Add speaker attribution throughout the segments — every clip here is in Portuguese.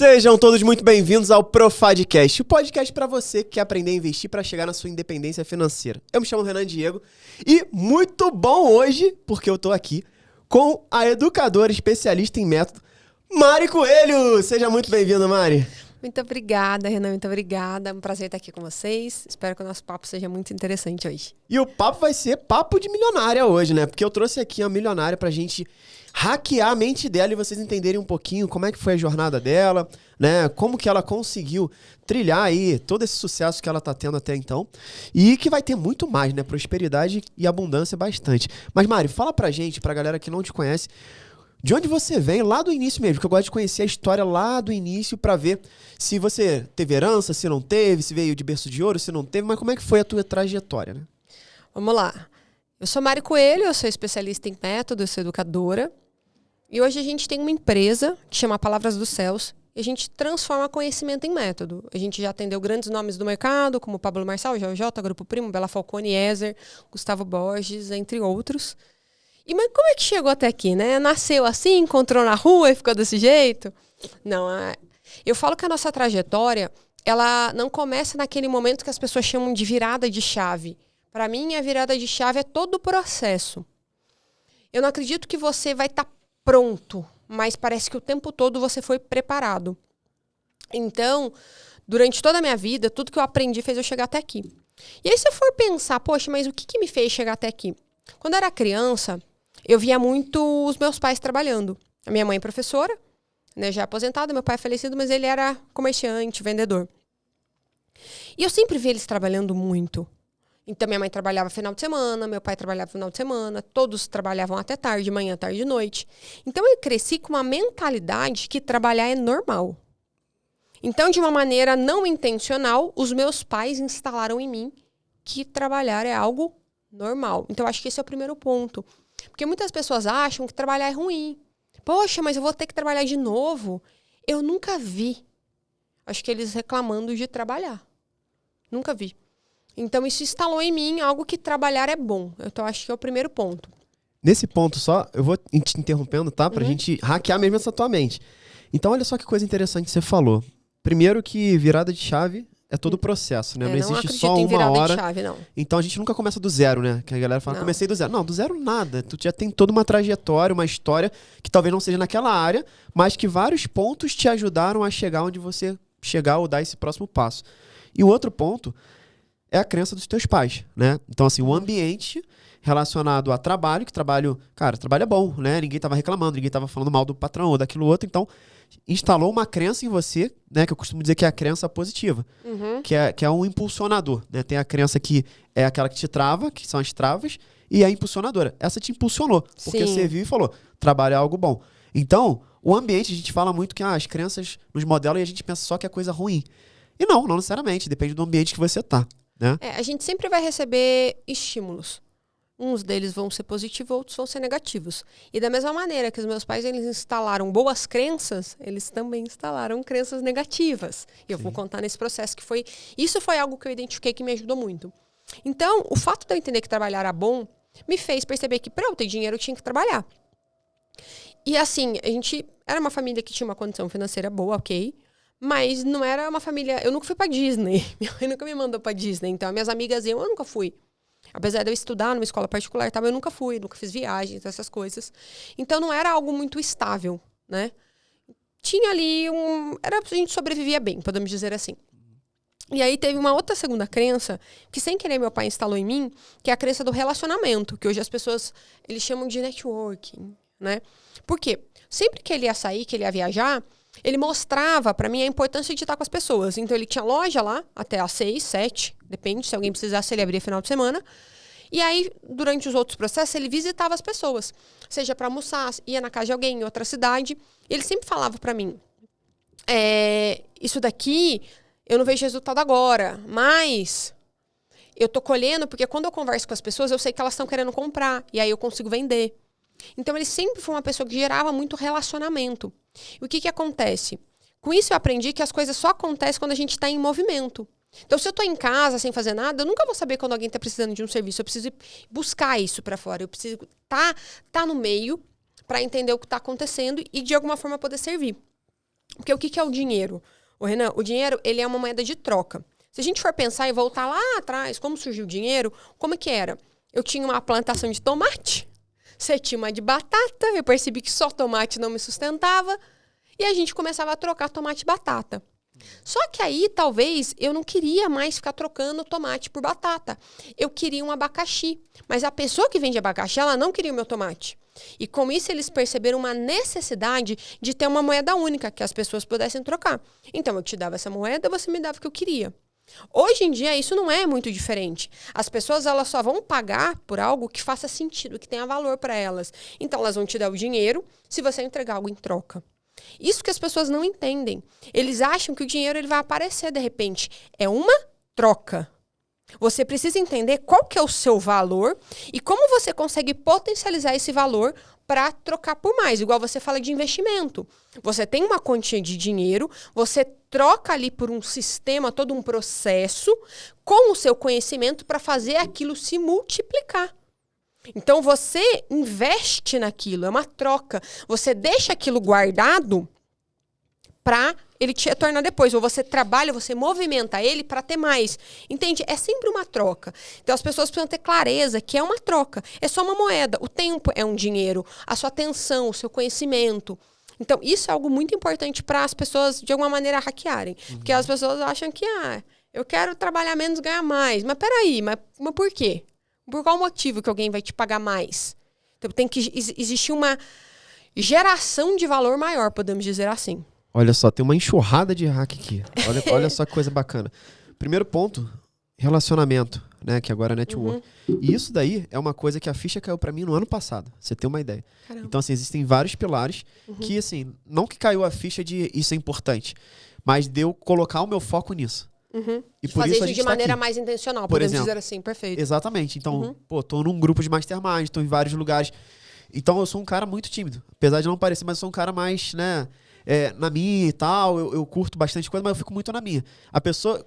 Speaker 1: Sejam todos muito bem-vindos ao Profadcast, o podcast para você que quer aprender a investir para chegar na sua independência financeira. Eu me chamo Renan Diego e muito bom hoje, porque eu tô aqui com a educadora especialista em método, Mari Coelho. Seja muito bem-vinda, Mari.
Speaker 2: Muito obrigada, Renan, muito obrigada. É um prazer estar aqui com vocês. Espero que o nosso papo seja muito interessante hoje.
Speaker 1: E o papo vai ser papo de milionária hoje, né? Porque eu trouxe aqui uma milionária pra gente hackear a mente dela e vocês entenderem um pouquinho como é que foi a jornada dela, né? Como que ela conseguiu trilhar aí todo esse sucesso que ela tá tendo até então. E que vai ter muito mais, né? Prosperidade e abundância bastante. Mas, Mari, fala pra gente, pra galera que não te conhece, de onde você vem, lá do início mesmo, que eu gosto de conhecer a história lá do início pra ver se você teve herança, se não teve, se veio de berço de ouro, se não teve, mas como é que foi a tua trajetória, né?
Speaker 2: Vamos lá. Eu sou Mari Coelho, eu sou especialista em método, eu sou educadora. E hoje a gente tem uma empresa que chama Palavras dos Céus e a gente transforma conhecimento em método. A gente já atendeu grandes nomes do mercado, como Pablo Marçal, JJ, Grupo Primo, Bela Falcone, Ezer, Gustavo Borges, entre outros. Mas como é que chegou até aqui, né? Nasceu assim, encontrou na rua e ficou desse jeito? Não, eu falo que a nossa trajetória, ela não começa naquele momento que as pessoas chamam de virada de chave. Para mim, a virada de chave é todo o processo. Eu não acredito que você vai estar pronto, mas parece que o tempo todo você foi preparado. Então, durante toda a minha vida, tudo que eu aprendi fez eu chegar até aqui. E aí, se eu for pensar, poxa, mas o que me fez chegar até aqui? Quando eu era criança, eu via muito os meus pais trabalhando. A minha mãe é professora, né, já aposentada, meu pai é falecido, mas ele era comerciante, vendedor. E eu sempre vi eles trabalhando muito. Então, minha mãe trabalhava final de semana, meu pai trabalhava final de semana, todos trabalhavam até tarde, manhã, tarde e noite. Então, eu cresci com uma mentalidade que trabalhar é normal. Então, de uma maneira não intencional, os meus pais instalaram em mim que trabalhar é algo normal. Então, acho que esse é o primeiro ponto. Porque muitas pessoas acham que trabalhar é ruim. Poxa, mas eu vou ter que trabalhar de novo. Eu nunca vi. Acho que eles reclamando de trabalhar. Nunca vi. Então, isso instalou em mim algo que trabalhar é bom. Então, acho que é o primeiro ponto.
Speaker 1: Nesse ponto só, eu vou te interrompendo, tá? Pra gente hackear mesmo essa tua mente. Então, olha só que coisa interessante que você falou. Primeiro que virada de chave é todo o processo, né? Não existe só uma hora.
Speaker 2: De chave, não.
Speaker 1: Então, a gente nunca começa do zero, né? Que a galera fala, comecei do zero. Não, do zero nada. Tu já tem toda uma trajetória, uma história que talvez não seja naquela área, mas que vários pontos te ajudaram a chegar onde você chegar ou dar esse próximo passo. E o outro ponto é a crença dos teus pais, né? Então, assim, o ambiente relacionado a trabalho, que trabalho, cara, trabalho é bom, né? Ninguém tava reclamando, ninguém tava falando mal do patrão ou daquilo outro, então instalou uma crença em você, né? Que eu costumo dizer que é a crença positiva, que é um impulsionador, né? Tem a crença que é aquela que te trava, que são as travas, e a impulsionadora. Essa te impulsionou, porque você viu e falou, trabalho é algo bom. Então, o ambiente, a gente fala muito que as crenças nos modelam e a gente pensa só que é coisa ruim. E não necessariamente, depende do ambiente que você tá. Né?
Speaker 2: A gente sempre vai receber estímulos. Uns deles vão ser positivos, outros vão ser negativos. E da mesma maneira que os meus pais eles instalaram boas crenças, eles também instalaram crenças negativas. E eu vou contar nesse processo que foi... Isso foi algo que eu identifiquei que me ajudou muito. Então, o fato de eu entender que trabalhar era bom, me fez perceber que para eu ter dinheiro eu tinha que trabalhar. E assim, a gente era uma família que tinha uma condição financeira boa, ok? Mas não era uma família... Eu nunca fui pra Disney. Minha mãe nunca me mandou pra Disney. Então, minhas amigas iam, eu nunca fui. Apesar de eu estudar numa escola particular, eu nunca fui. Nunca fiz viagens, essas coisas. Então, não era algo muito estável, né? Tinha ali a gente sobrevivia bem, podemos dizer assim. E aí, teve uma outra segunda crença, que sem querer meu pai instalou em mim, que é a crença do relacionamento. Que hoje as pessoas, eles chamam de networking, né? Por quê? Sempre que ele ia sair, que ele ia viajar... Ele mostrava pra mim a importância de estar com as pessoas. Então, ele tinha loja lá, até às 6, 7, depende, se alguém precisasse, ele abria final de semana. E aí, durante os outros processos, ele visitava as pessoas. Seja pra almoçar, ia na casa de alguém, em outra cidade. Ele sempre falava pra mim, isso daqui, eu não vejo resultado agora, mas eu tô colhendo, porque quando eu converso com as pessoas, eu sei que elas estão querendo comprar. E aí, eu consigo vender. Então, ele sempre foi uma pessoa que gerava muito relacionamento. E o que acontece? Com isso, eu aprendi que as coisas só acontecem quando a gente está em movimento. Então, se eu estou em casa sem fazer nada, eu nunca vou saber quando alguém está precisando de um serviço. Eu preciso buscar isso para fora. Eu preciso tá no meio para entender o que está acontecendo e, de alguma forma, poder servir. Porque o que é o dinheiro? Ô, Renan, o dinheiro, ele é uma moeda de troca. Se a gente for pensar e voltar lá atrás, como surgiu o dinheiro, como que era? Eu tinha uma plantação de tomate, você tinha uma de batata, eu percebi que só tomate não me sustentava, e a gente começava a trocar tomate e batata. Só que aí, talvez, eu não queria mais ficar trocando tomate por batata. Eu queria um abacaxi. Mas a pessoa que vende abacaxi, ela não queria o meu tomate. E com isso, eles perceberam uma necessidade de ter uma moeda única, que as pessoas pudessem trocar. Então, eu te dava essa moeda, você me dava o que eu queria. Hoje em dia, isso não é muito diferente. As pessoas, elas só vão pagar por algo que faça sentido, que tenha valor para elas. Então, elas vão te dar o dinheiro se você entregar algo em troca. Isso que as pessoas não entendem. Eles acham que o dinheiro ele vai aparecer de repente. É uma troca. Você precisa entender qual que é o seu valor e como você consegue potencializar esse valor para trocar por mais. Igual você fala de investimento. Você tem uma quantia de dinheiro, você troca ali por um sistema, todo um processo, com o seu conhecimento para fazer aquilo se multiplicar. Então, você investe naquilo, é uma troca. Você deixa aquilo guardado para ele te retornar depois. Ou você trabalha, você movimenta ele para ter mais. Entende? É sempre uma troca. Então, as pessoas precisam ter clareza que é uma troca. É só uma moeda. O tempo é um dinheiro. A sua atenção, o seu conhecimento. Então, isso é algo muito importante para as pessoas, de alguma maneira, hackearem. Porque as pessoas acham que, eu quero trabalhar menos, ganhar mais. Mas peraí, mas por quê? Por qual motivo que alguém vai te pagar mais? Então, tem que existir uma geração de valor maior, podemos dizer assim.
Speaker 1: Olha só, tem uma enxurrada de hack aqui. Olha só que coisa bacana. Primeiro ponto, relacionamento, né? Que agora é network. E isso daí é uma coisa que a ficha caiu pra mim no ano passado. Você tem uma ideia.
Speaker 2: Caramba.
Speaker 1: Então, assim, existem vários pilares que, assim, não que caiu a ficha de isso é importante, mas deu colocar o meu foco nisso. E por
Speaker 2: fazer
Speaker 1: isso a
Speaker 2: isso
Speaker 1: gente
Speaker 2: de maneira
Speaker 1: aqui.
Speaker 2: mais intencional,
Speaker 1: Por
Speaker 2: podemos
Speaker 1: exemplo,
Speaker 2: dizer assim, perfeito.
Speaker 1: Exatamente. Então, tô num grupo de mastermind, tô em vários lugares. Então, eu sou um cara muito tímido. Apesar de não parecer, mas eu sou um cara mais, né, na minha e tal. Eu curto bastante coisa, mas eu fico muito na minha.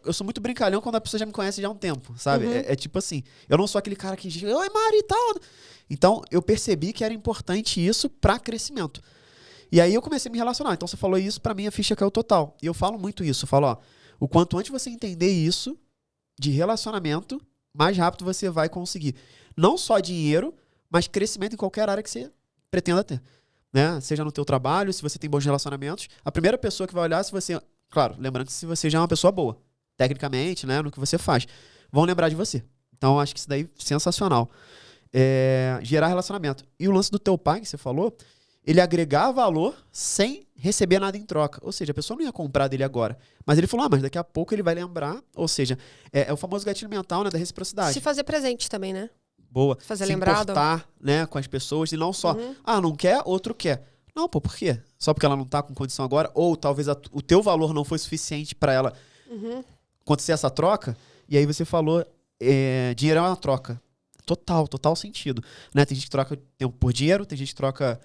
Speaker 1: Eu sou muito brincalhão quando a pessoa já me conhece já há um tempo, sabe? É tipo assim, eu não sou aquele cara que diz, oi, Mari e tal. Então, eu percebi que era importante isso pra crescimento. E aí eu comecei a me relacionar. Então, você falou isso, pra mim a ficha caiu total. E eu falo muito isso. Eu falo, ó, o quanto antes você entender isso de relacionamento, mais rápido você vai conseguir. Não só dinheiro, mas crescimento em qualquer área que você pretenda ter. Né? Seja no teu trabalho, se você tem bons relacionamentos. A primeira pessoa que vai olhar, se você... Claro, lembrando que se você já é uma pessoa boa, tecnicamente, né, no que você faz, vão lembrar de você. Então, acho que isso daí é sensacional. Gerar relacionamento. E o lance do teu pai, que você falou, ele agregar valor sem receber nada em troca. Ou seja, a pessoa não ia comprar dele agora. Mas ele falou, mas daqui a pouco ele vai lembrar. Ou seja, é o famoso gatilho mental, né, da reciprocidade.
Speaker 2: Se fazer presente também, né?
Speaker 1: Boa.
Speaker 2: Fazer
Speaker 1: se
Speaker 2: lembrado.
Speaker 1: importar, né, com as pessoas. E não só, não quer, outro quer. Não, pô, por quê? Só porque ela não tá com condição agora? Ou talvez o teu valor não foi suficiente para ela acontecer essa troca? E aí você falou, dinheiro é uma troca. Total sentido. Né? Tem gente que troca tempo por dinheiro, tem gente que troca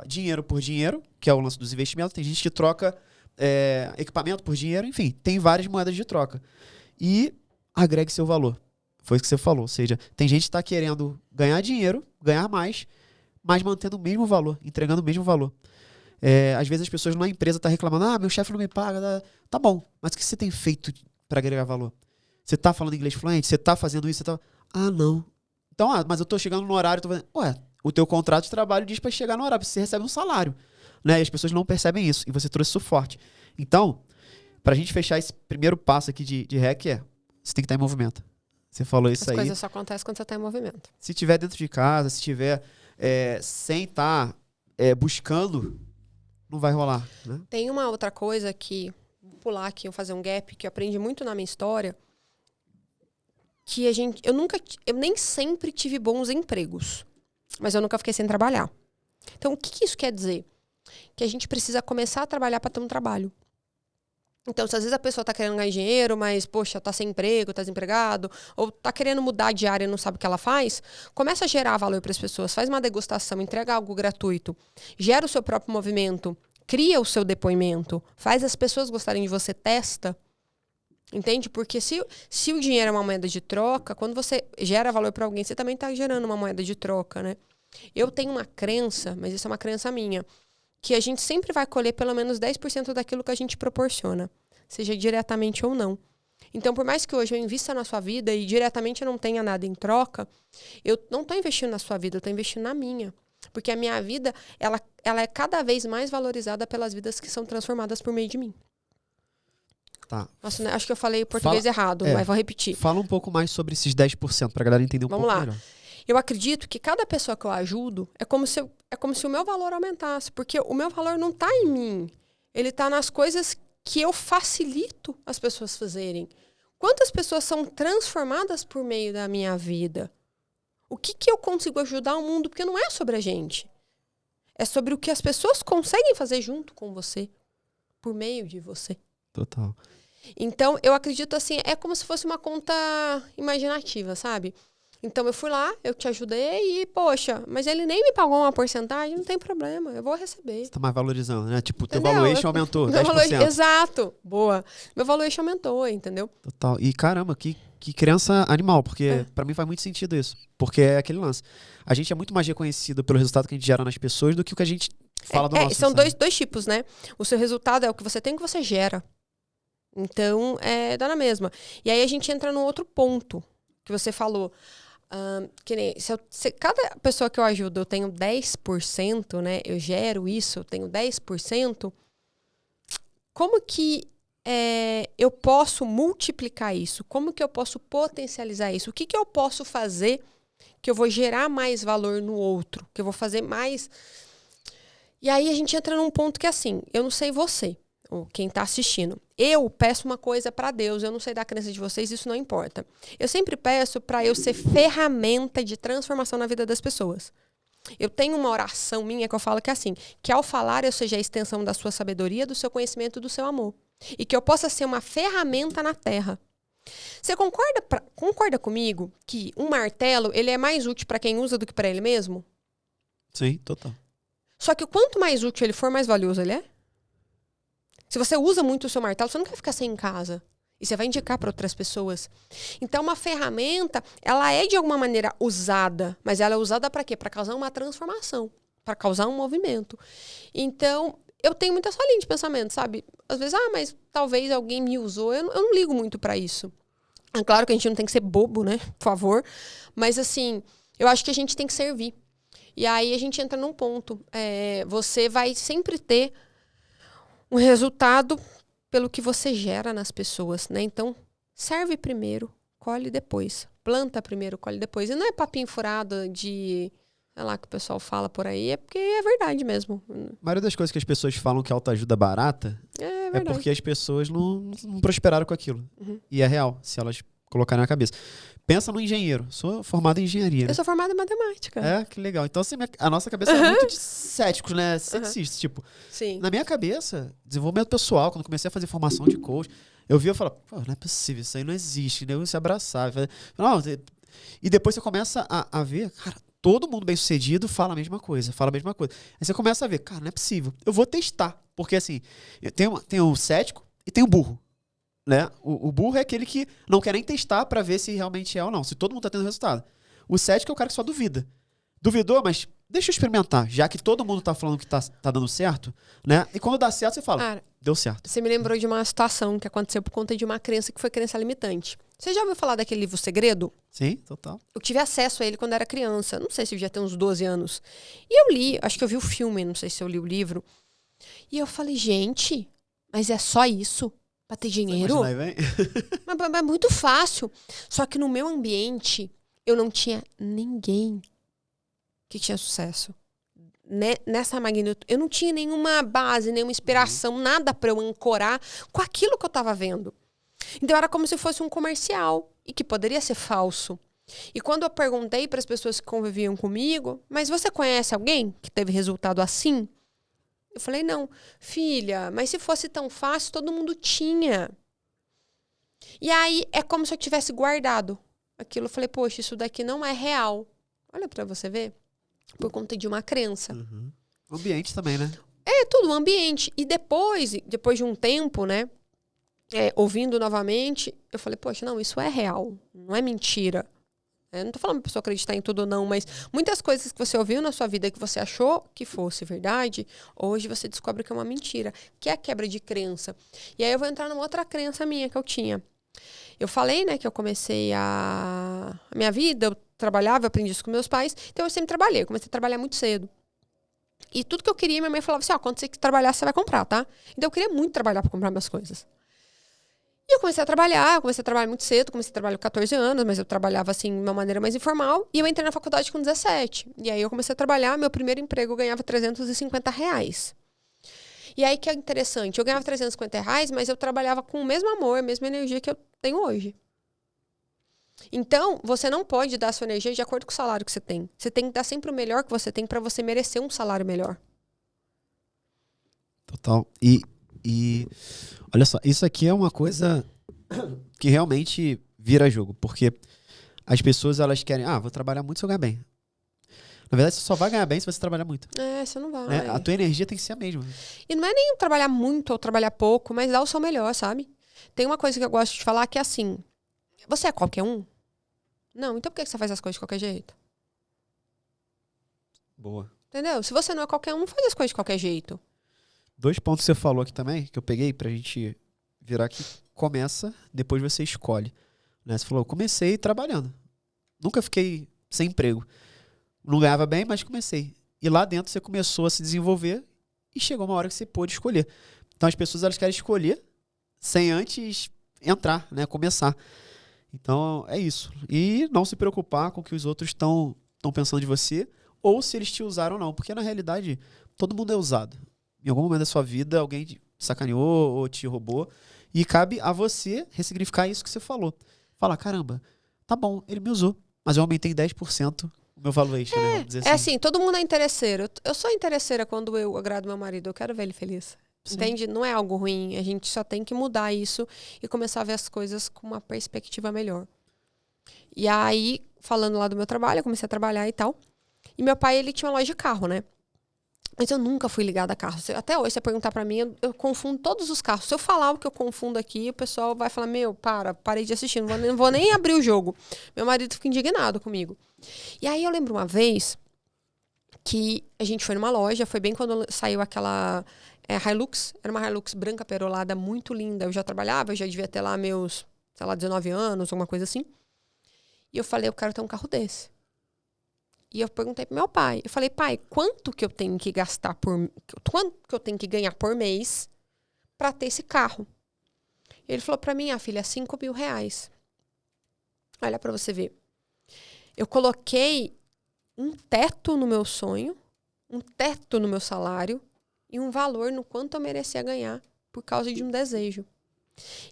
Speaker 1: dinheiro por dinheiro, que é o lance dos investimentos. Tem gente que troca equipamento por dinheiro. Enfim, tem várias moedas de troca. E agregue seu valor. Foi isso que você falou. Ou seja, tem gente que está querendo ganhar dinheiro, ganhar mais, mas mantendo o mesmo valor, entregando o mesmo valor. Às vezes as pessoas na empresa estão reclamando, meu chefe não me paga. Tá bom, mas o que você tem feito para agregar valor? Você está falando inglês fluente? Você está fazendo isso? Não. Então, mas eu estou chegando no horário, o teu contrato de trabalho diz para chegar no horário, você recebe um salário. Né? E as pessoas não percebem isso, e você trouxe isso forte. Então, para a gente fechar esse primeiro passo aqui de hack você tem que estar em movimento. Você falou isso aí.
Speaker 2: As coisas só acontecem quando você está em movimento.
Speaker 1: Se estiver dentro de casa, se estiver sem estar buscando, não vai rolar. Né?
Speaker 2: Tem uma outra coisa que, vou pular aqui, vou fazer um gap, que eu aprendi muito na minha história, que eu nem sempre tive bons empregos, mas eu nunca fiquei sem trabalhar. Então, o que isso quer dizer? Que a gente precisa começar a trabalhar para ter um trabalho. Então, se às vezes a pessoa tá querendo ganhar dinheiro, mas, poxa, tá sem emprego, tá desempregado, ou tá querendo mudar de área e não sabe o que ela faz, começa a gerar valor para as pessoas, faz uma degustação, entrega algo gratuito, gera o seu próprio movimento, cria o seu depoimento, faz as pessoas gostarem de você, testa. Entende? Porque se o dinheiro é uma moeda de troca, quando você gera valor para alguém, você também tá gerando uma moeda de troca, né? Eu tenho uma crença, mas isso é uma crença minha, que a gente sempre vai colher pelo menos 10% daquilo que a gente proporciona, seja diretamente ou não. Então, por mais que hoje eu invista na sua vida e diretamente eu não tenha nada em troca, eu não estou investindo na sua vida, eu estou investindo na minha. Porque a minha vida, ela é cada vez mais valorizada pelas vidas que são transformadas por meio de mim.
Speaker 1: Tá.
Speaker 2: Nossa, né? Acho que eu falei português errado, mas vou repetir.
Speaker 1: Fala um pouco mais sobre esses 10% pra galera entender um pouco melhor.
Speaker 2: Eu acredito que cada pessoa que eu ajudo é como se o meu valor aumentasse. Porque o meu valor não está em mim. Ele está nas coisas que eu facilito as pessoas fazerem. Quantas pessoas são transformadas por meio da minha vida? O que eu consigo ajudar o mundo? Porque não é sobre a gente. É sobre o que as pessoas conseguem fazer junto com você, por meio de você.
Speaker 1: Total.
Speaker 2: Então, eu acredito assim, é como se fosse uma conta imaginativa, sabe? Então, eu fui lá, eu te ajudei e, poxa, mas ele nem me pagou uma porcentagem, não tem problema, eu vou receber.
Speaker 1: Você tá mais valorizando, né? Tipo, o teu valuation aumentou, 10%.
Speaker 2: Exato, boa. Meu valuation aumentou, entendeu?
Speaker 1: Total. E caramba, que crença animal, porque pra mim faz muito sentido isso. Porque é aquele lance. A gente é muito mais reconhecido pelo resultado que a gente gera nas pessoas do que o que a gente fala do nosso.
Speaker 2: São dois tipos, né? O seu resultado é o que você tem e o que você gera. Então, dá na mesma. E aí a gente entra num outro ponto que você falou. Que nem, se cada pessoa que eu ajudo eu tenho 10%, né? Eu gero isso, eu tenho 10%. Como que eu posso multiplicar isso? Como que eu posso potencializar isso? O que eu posso fazer que eu vou gerar mais valor no outro? Que eu vou fazer mais... E aí a gente entra num ponto que é assim, eu não sei você, ou quem tá assistindo. Eu peço uma coisa para Deus, eu não sei da crença de vocês, isso não importa. Eu sempre peço para eu ser ferramenta de transformação na vida das pessoas. Eu tenho uma oração minha que eu falo que é assim, que ao falar eu seja a extensão da sua sabedoria, do seu conhecimento e do seu amor. E que eu possa ser uma ferramenta na terra. Você concorda comigo que um martelo ele é mais útil para quem usa do que para ele mesmo?
Speaker 1: Sim, total.
Speaker 2: Só que quanto mais útil ele for, mais valioso ele é? Se você usa muito o seu martelo, você não quer ficar sem em casa. E você vai indicar para outras pessoas. Então, uma ferramenta, ela é de alguma maneira usada. Mas ela é usada para quê? Para causar uma transformação. Para causar um movimento. Então, eu tenho muita essa linha de pensamento, sabe? Às vezes, mas talvez alguém me usou. Eu não ligo muito para isso. É claro que a gente não tem que ser bobo, né? Por favor. Mas, assim, eu acho que a gente tem que servir. E aí, a gente entra num ponto. Você vai sempre ter um resultado pelo que você gera nas pessoas, né? Então, serve primeiro, colhe depois. Planta primeiro, colhe depois. E não é papinho furado de... sei lá, que o pessoal fala por aí. É porque é verdade mesmo.
Speaker 1: A maioria das coisas que as pessoas falam que autoajuda barata é porque as pessoas não prosperaram com aquilo.
Speaker 2: Uhum.
Speaker 1: E é real, se elas colocarem na cabeça. Pensa no engenheiro. Sou formado em engenharia, né?
Speaker 2: Eu sou formada em matemática.
Speaker 1: Que legal. Então, assim, a nossa cabeça é muito de céticos, né? Ceticistas, tipo.
Speaker 2: Sim.
Speaker 1: Na minha cabeça, desenvolvimento pessoal, quando comecei a fazer formação de coach, eu via e falava, pô, não é possível, isso aí não existe, né? Eu se abraçar. Não, e depois você começa a ver, cara, todo mundo bem sucedido fala a mesma coisa. Aí você começa a ver, cara, não é possível. Eu vou testar. Porque, assim, tem o cético e tem o burro. Né? O burro é aquele que não quer nem testar pra ver se realmente é ou não, se todo mundo tá tendo resultado. O cético é o cara que só duvida. Duvidou, mas deixa eu experimentar, já que todo mundo tá falando que tá dando certo, né? E quando dá certo, você fala, cara, deu certo.
Speaker 2: Você me lembrou de uma situação que aconteceu por conta de uma crença que foi crença limitante. Você já ouviu falar daquele livro Segredo?
Speaker 1: Sim, total.
Speaker 2: Eu tive acesso a ele quando era criança, não sei se eu já tenho uns 12 anos. E eu li, acho que eu vi o filme, não sei se eu li o livro. E eu falei, gente, mas é só isso? Pra ter dinheiro? Mas é muito fácil. Só que no meu ambiente, eu não tinha ninguém que tinha sucesso. Nessa magnitude. Eu não tinha nenhuma base, nenhuma inspiração, nada pra eu ancorar com aquilo que eu tava vendo. Então era como se fosse um comercial. E que poderia ser falso. E quando eu perguntei para as pessoas que conviviam comigo, mas você conhece alguém que teve resultado assim? Eu falei, não, filha, mas se fosse tão fácil, todo mundo tinha. E aí, é como se eu tivesse guardado aquilo. Eu falei, poxa, isso daqui não é real. Olha pra você ver. Por conta de uma crença.
Speaker 1: Uhum. O ambiente também, né?
Speaker 2: É, tudo, o ambiente. E depois de um tempo, né, ouvindo novamente, eu falei, poxa, não, isso é real. Não é mentira. Eu não tô falando pra pessoa acreditar em tudo ou não, mas muitas coisas que você ouviu na sua vida que você achou que fosse verdade, hoje você descobre que é uma mentira, que é a quebra de crença. E aí eu vou entrar numa outra crença minha que eu tinha. Eu falei, né, que eu comecei a minha vida, eu trabalhava, eu aprendi isso com meus pais, então eu sempre trabalhei, eu comecei a trabalhar muito cedo. E tudo que eu queria, minha mãe falava assim, quando você trabalhar, você vai comprar, tá? Então eu queria muito trabalhar pra comprar minhas coisas. E eu comecei a trabalhar muito cedo, comecei a trabalhar com 14 anos, mas eu trabalhava assim de uma maneira mais informal, e eu entrei na faculdade com 17. E aí eu comecei a trabalhar, meu primeiro emprego eu ganhava R$350. E aí que é interessante, eu ganhava R$350, mas eu trabalhava com o mesmo amor, a mesma energia que eu tenho hoje. Então, você não pode dar a sua energia de acordo com o salário que você tem. Você tem que dar sempre o melhor que você tem para você merecer um salário melhor.
Speaker 1: Total. E olha só, isso aqui é uma coisa que realmente vira jogo, porque as pessoas, elas querem, vou trabalhar muito se eu ganhar bem. Na verdade, você só vai ganhar bem se você trabalhar muito.
Speaker 2: Você não vai.
Speaker 1: Né? A tua energia tem que ser a mesma.
Speaker 2: E não é nem trabalhar muito ou trabalhar pouco, mas dar o seu melhor, sabe? Tem uma coisa que eu gosto de falar que é assim, você é qualquer um? Não, então por que você faz as coisas de qualquer jeito?
Speaker 1: Boa.
Speaker 2: Entendeu? Se você não é qualquer um, não faz as coisas de qualquer jeito.
Speaker 1: 2 pontos que você falou aqui também, que eu peguei pra gente virar aqui. Começa, depois você escolhe. Né? Você falou, comecei trabalhando. Nunca fiquei sem emprego. Não ganhava bem, mas comecei. E lá dentro você começou a se desenvolver e chegou uma hora que você pôde escolher. Então as pessoas, elas querem escolher sem antes entrar, né? Começar. Então é isso. E não se preocupar com o que os outros estão pensando de você ou se eles te usaram ou não. Porque na realidade, todo mundo é usado. Em algum momento da sua vida, alguém te sacaneou ou te roubou. E cabe a você ressignificar isso que você falou. Falar, caramba, tá bom, ele me usou, mas eu aumentei 10% o meu valuation, né? Vamos dizer assim.
Speaker 2: É assim, todo mundo é interesseiro. Eu sou interesseira quando eu agrado meu marido. Eu quero ver ele feliz. Sim. Entende? Não é algo ruim. A gente só tem que mudar isso e começar a ver as coisas com uma perspectiva melhor. E aí, falando lá do meu trabalho, eu comecei a trabalhar e tal. E meu pai, ele tinha uma loja de carro, né? Mas eu nunca fui ligada a carro. Até hoje, se você perguntar pra mim, eu confundo todos os carros. Se eu falar o que eu confundo aqui, o pessoal vai falar, parei de assistir, não vou nem abrir o jogo. Meu marido fica indignado comigo. E aí eu lembro uma vez que a gente foi numa loja, foi bem quando saiu aquela Hilux, era uma Hilux branca perolada, muito linda. Eu já trabalhava, eu já devia ter lá meus, 19 anos, alguma coisa assim. E eu falei, eu quero ter um carro desse. E eu perguntei pro meu pai. Eu falei, pai, quanto que eu tenho que gastar quanto que eu tenho que ganhar por mês pra ter esse carro? Ele falou pra mim, filha, R$5.000. Olha pra você ver. Eu coloquei um teto no meu sonho, um teto no meu salário e um valor no quanto eu merecia ganhar por causa de um desejo.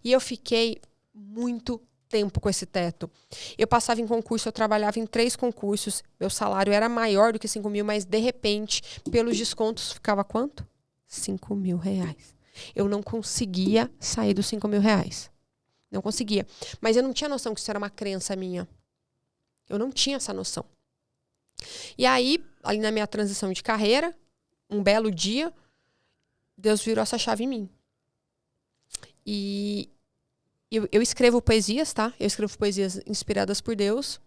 Speaker 2: E eu fiquei muito tempo com esse teto. Eu passava em concurso, eu trabalhava em 3 concursos, meu salário era maior do que 5.000, mas de repente, pelos descontos, ficava quanto? R$5.000. Eu não conseguia sair dos R$5.000. Não conseguia. Mas eu não tinha noção que isso era uma crença minha. Eu não tinha essa noção. E aí, ali na minha transição de carreira, um belo dia, Deus virou essa chave em mim. E eu escrevo poesias, tá? Eu escrevo poesias inspiradas por Deus.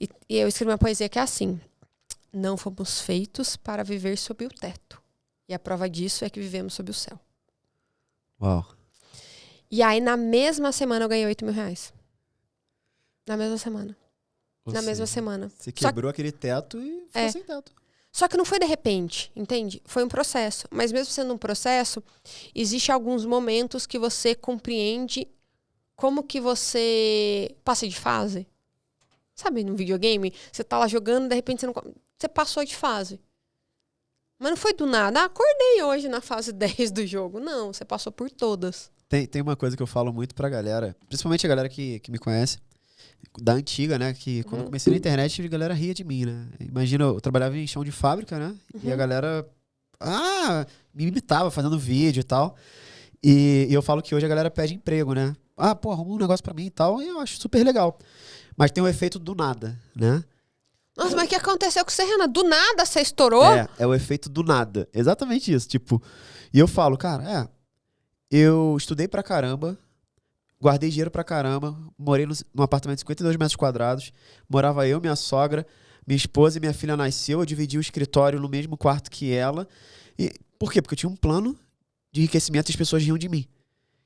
Speaker 2: E eu escrevo uma poesia que é assim. Não fomos feitos para viver sob o teto. E a prova disso é que vivemos sob o céu.
Speaker 1: Uau.
Speaker 2: E aí, na mesma semana, eu ganhei R$8.000. Na mesma semana. Mesma semana.
Speaker 1: Você quebrou aquele teto e ficou sem teto.
Speaker 2: Só que não foi de repente, entende? Foi um processo. Mas mesmo sendo um processo, existe alguns momentos que você compreende como que você passa de fase. Sabe, no videogame, você tá lá jogando, de repente você passou de fase. Mas não foi do nada. Acordei hoje na fase 10 do jogo. Não, você passou por todas.
Speaker 1: Tem uma coisa que eu falo muito pra galera, principalmente a galera que me conhece, da antiga, né? Que quando eu comecei na internet, a galera ria de mim, né? Imagina, eu trabalhava em chão de fábrica, né? E a galera me imitava fazendo vídeo e tal. E eu falo que hoje a galera pede emprego, né? Arruma um negócio pra mim e tal. E eu acho super legal. Mas tem o efeito do nada, né?
Speaker 2: Nossa, mas o que aconteceu com você, Renan? Do nada você estourou?
Speaker 1: É o efeito do nada. Exatamente isso. Tipo, e eu falo, cara, eu estudei pra caramba. guardei dinheiro pra caramba, morei num apartamento de 52 metros quadrados, morava eu, minha sogra, minha esposa e minha filha nasceu, eu dividi o escritório no mesmo quarto que ela. E por quê? Porque eu tinha um plano de enriquecimento e as pessoas riam de mim.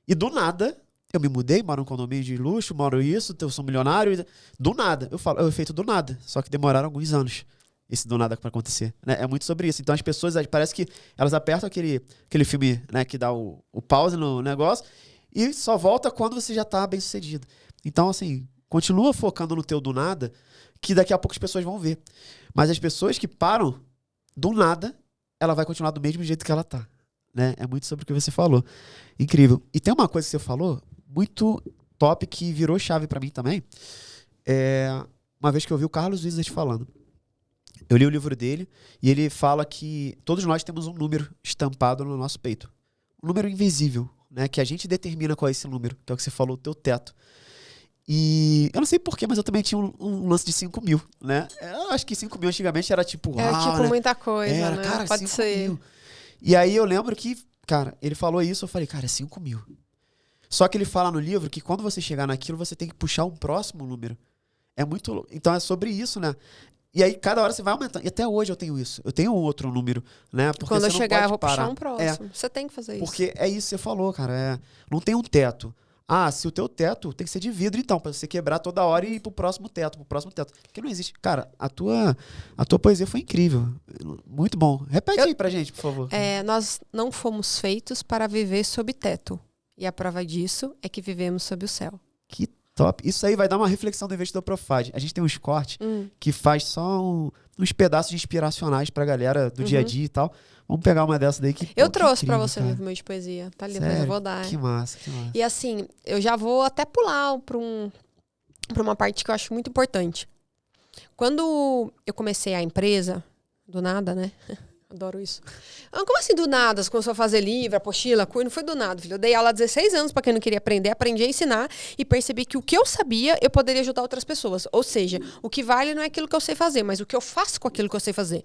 Speaker 1: E do nada, eu me mudei, moro num condomínio de luxo, moro isso, eu sou milionário. Do nada, eu falo, é o efeito do nada. Só que demoraram alguns anos esse do nada pra acontecer. Né? É muito sobre isso. Então as pessoas, parece que elas apertam aquele filme, né, que dá o pause no negócio e só volta quando você já tá bem sucedido. Então, assim, continua focando no teu do nada, que daqui a pouco as pessoas vão ver. Mas as pessoas que param do nada, ela vai continuar do mesmo jeito que ela tá. Né? É muito sobre o que você falou. Incrível. E tem uma coisa que você falou, muito top, que virou chave pra mim também. Uma vez que eu ouvi o Carlos Wizard falando. Eu li o livro dele e ele fala que todos nós temos um número estampado no nosso peito. Um número invisível, né? Que a gente determina qual é esse número, que é o que você falou, o teu teto. E eu não sei porquê, mas eu também tinha um lance de 5 mil, né? Eu acho que 5 mil antigamente era tipo, uau,
Speaker 2: Era tipo
Speaker 1: né?
Speaker 2: muita coisa,
Speaker 1: Era,
Speaker 2: né?
Speaker 1: cara,
Speaker 2: Pode
Speaker 1: 5
Speaker 2: ser.
Speaker 1: mil. E aí eu lembro que, cara, ele falou isso, eu falei, cara, é 5 mil. Só que ele fala no livro que quando você chegar naquilo, você tem que puxar um próximo número. É muito... Então é sobre isso, né? E aí cada hora você vai aumentando. E até hoje eu tenho isso. Eu tenho um outro número, né? Porque
Speaker 2: Quando eu
Speaker 1: você não
Speaker 2: chegar,
Speaker 1: pode
Speaker 2: eu vou
Speaker 1: parar.
Speaker 2: puxar um próximo. Você tem que fazer isso.
Speaker 1: Porque é isso que você falou, cara. Não tem um teto. Ah, se o teu teto tem que ser de vidro, então, pra você quebrar toda hora e ir pro próximo teto, Porque não existe. Cara, a tua poesia foi incrível. Muito bom. Repete aí pra gente, por favor.
Speaker 2: Nós não fomos feitos para viver sob teto. E a prova disso é que vivemos sob o céu.
Speaker 1: Que top. Isso aí vai dar uma reflexão do Investidor Profad. A gente tem uns cortes que faz só uns pedaços inspiracionais pra galera do dia a dia e tal. Vamos pegar uma dessa daí que...
Speaker 2: Eu trouxe
Speaker 1: incrível,
Speaker 2: pra você
Speaker 1: cara.
Speaker 2: o meu de poesia. Tá ali,
Speaker 1: Sério?
Speaker 2: depois eu vou dar.
Speaker 1: Que massa, que massa.
Speaker 2: E assim, eu já vou até pular pra uma parte que eu acho muito importante. Quando eu comecei a empresa, do nada, né? Adoro isso. Como assim do nada? Você começou a fazer livro, apostila, não foi do nada, filho. Eu dei aula há 16 anos pra quem não queria aprender, aprendi a ensinar e percebi que o que eu sabia, eu poderia ajudar outras pessoas. Ou seja, o que vale não é aquilo que eu sei fazer, mas o que eu faço com aquilo que eu sei fazer.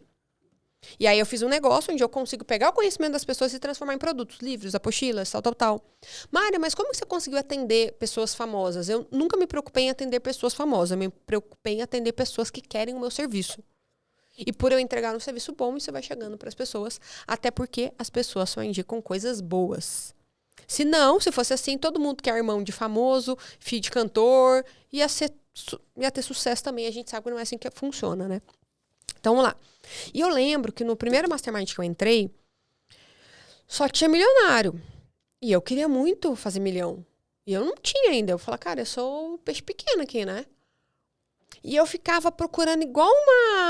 Speaker 2: E aí eu fiz um negócio onde eu consigo pegar o conhecimento das pessoas e transformar em produtos, livros, apostilas, tal. Mária, mas como que você conseguiu atender pessoas famosas? Eu nunca me preocupei em atender pessoas famosas, eu me preocupei em atender pessoas que querem o meu serviço. E por eu entregar um serviço bom, isso vai chegando para as pessoas, até porque as pessoas só indicam coisas boas. Se não, se fosse assim, todo mundo que é irmão de famoso, filho de cantor, ia ter sucesso também. A gente sabe que não é assim que funciona, né? Então, vamos lá. E eu lembro que no primeiro Mastermind que eu entrei, só tinha milionário. E eu queria muito fazer milhão. E eu não tinha ainda. Eu falei, cara, eu sou peixe pequeno aqui, né? E eu ficava procurando igual